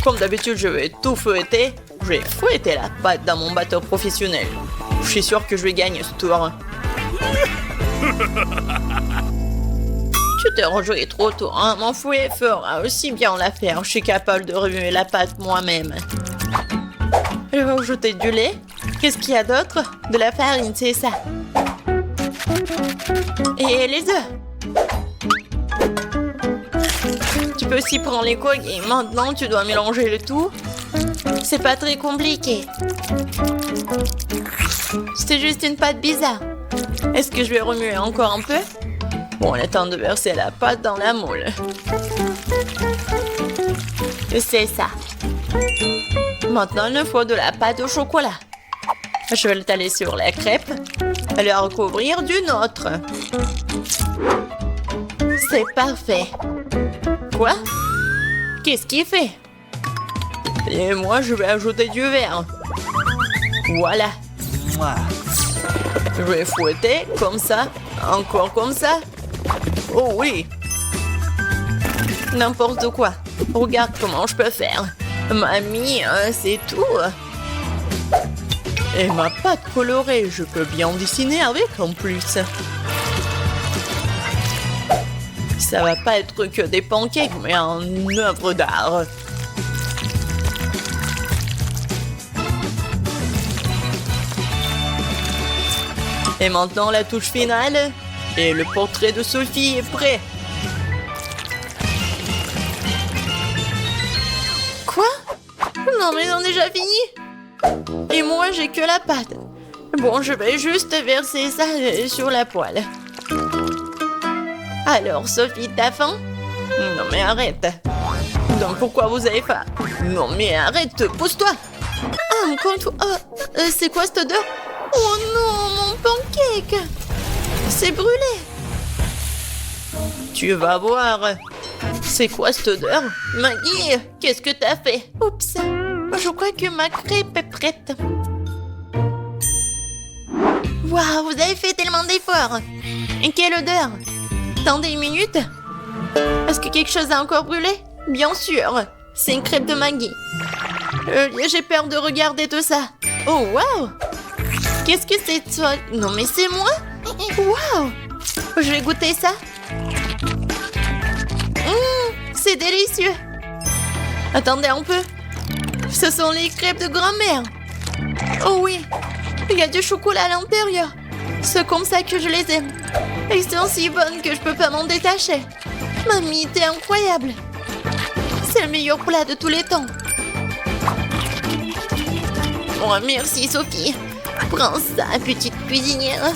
Comme d'habitude, je vais tout fouetter. Je vais fouetter la pâte dans mon batteur professionnel. Je suis sûr que je vais gagner ce tour. Tu te rejoué trop tôt, hein? Mon fouet fera aussi bien l'affaire. Je suis capable de remuer la pâte moi-même. Je vais ajouter du lait. Qu'est-ce qu'il y a d'autre? De la farine, c'est ça. Et les œufs. Tu peux aussi prendre les coques et maintenant tu dois mélanger le tout. C'est pas très compliqué. C'est juste une pâte bizarre. Est-ce que je vais remuer encore un peu? Bon, on attend de verser la pâte dans la moule. C'est ça. Maintenant, il nous faut de la pâte au chocolat. Je vais l'étaler sur la crêpe et la recouvrir d'une autre. C'est parfait. Quoi? Qu'est-ce qu'il fait? Et moi, je vais ajouter du verre. Voilà. Je vais fouetter comme ça, encore comme ça. Oh oui. N'importe quoi. Regarde comment je peux faire. Mamie, c'est tout. Et ma pâte colorée, je peux bien dessiner avec en plus. Ça va pas être que des pancakes, mais une œuvre d'art. Et maintenant la touche finale. Et le portrait de Sophie est prêt. Quoi? Non mais on a déjà fini. Et moi j'ai que la pâte. Bon, je vais juste verser ça sur la poêle. Alors Sophie, t'as faim? Non mais arrête. Donc pourquoi vous avez faim? Non mais arrête, pousse-toi. Ah, encore une fois. C'est quoi cette odeur? Oh non, mon pancake! C'est brûlé! Tu vas voir. C'est quoi cette odeur? Maggie, qu'est-ce que t'as fait? Oups, je crois que ma crêpe est prête. Waouh, vous avez fait tellement d'efforts! Et quelle odeur! Attendez une minute. Est-ce que quelque chose a encore brûlé? Bien sûr, c'est une crêpe de Maggie. J'ai peur de regarder tout ça. Oh, waouh! Qu'est-ce que c'est toi? Non mais c'est moi? Waouh! Je vais goûter ça. C'est délicieux. Attendez un peu. Ce sont les crêpes de grand-mère. Oh oui, il y a du chocolat à l'intérieur. C'est comme ça que je les aime. Elles sont si bonnes que je peux pas m'en détacher. Mamie, t'es incroyable. C'est le meilleur plat de tous les temps. Oh, merci Sophie. Prends ça, petite cuisinière.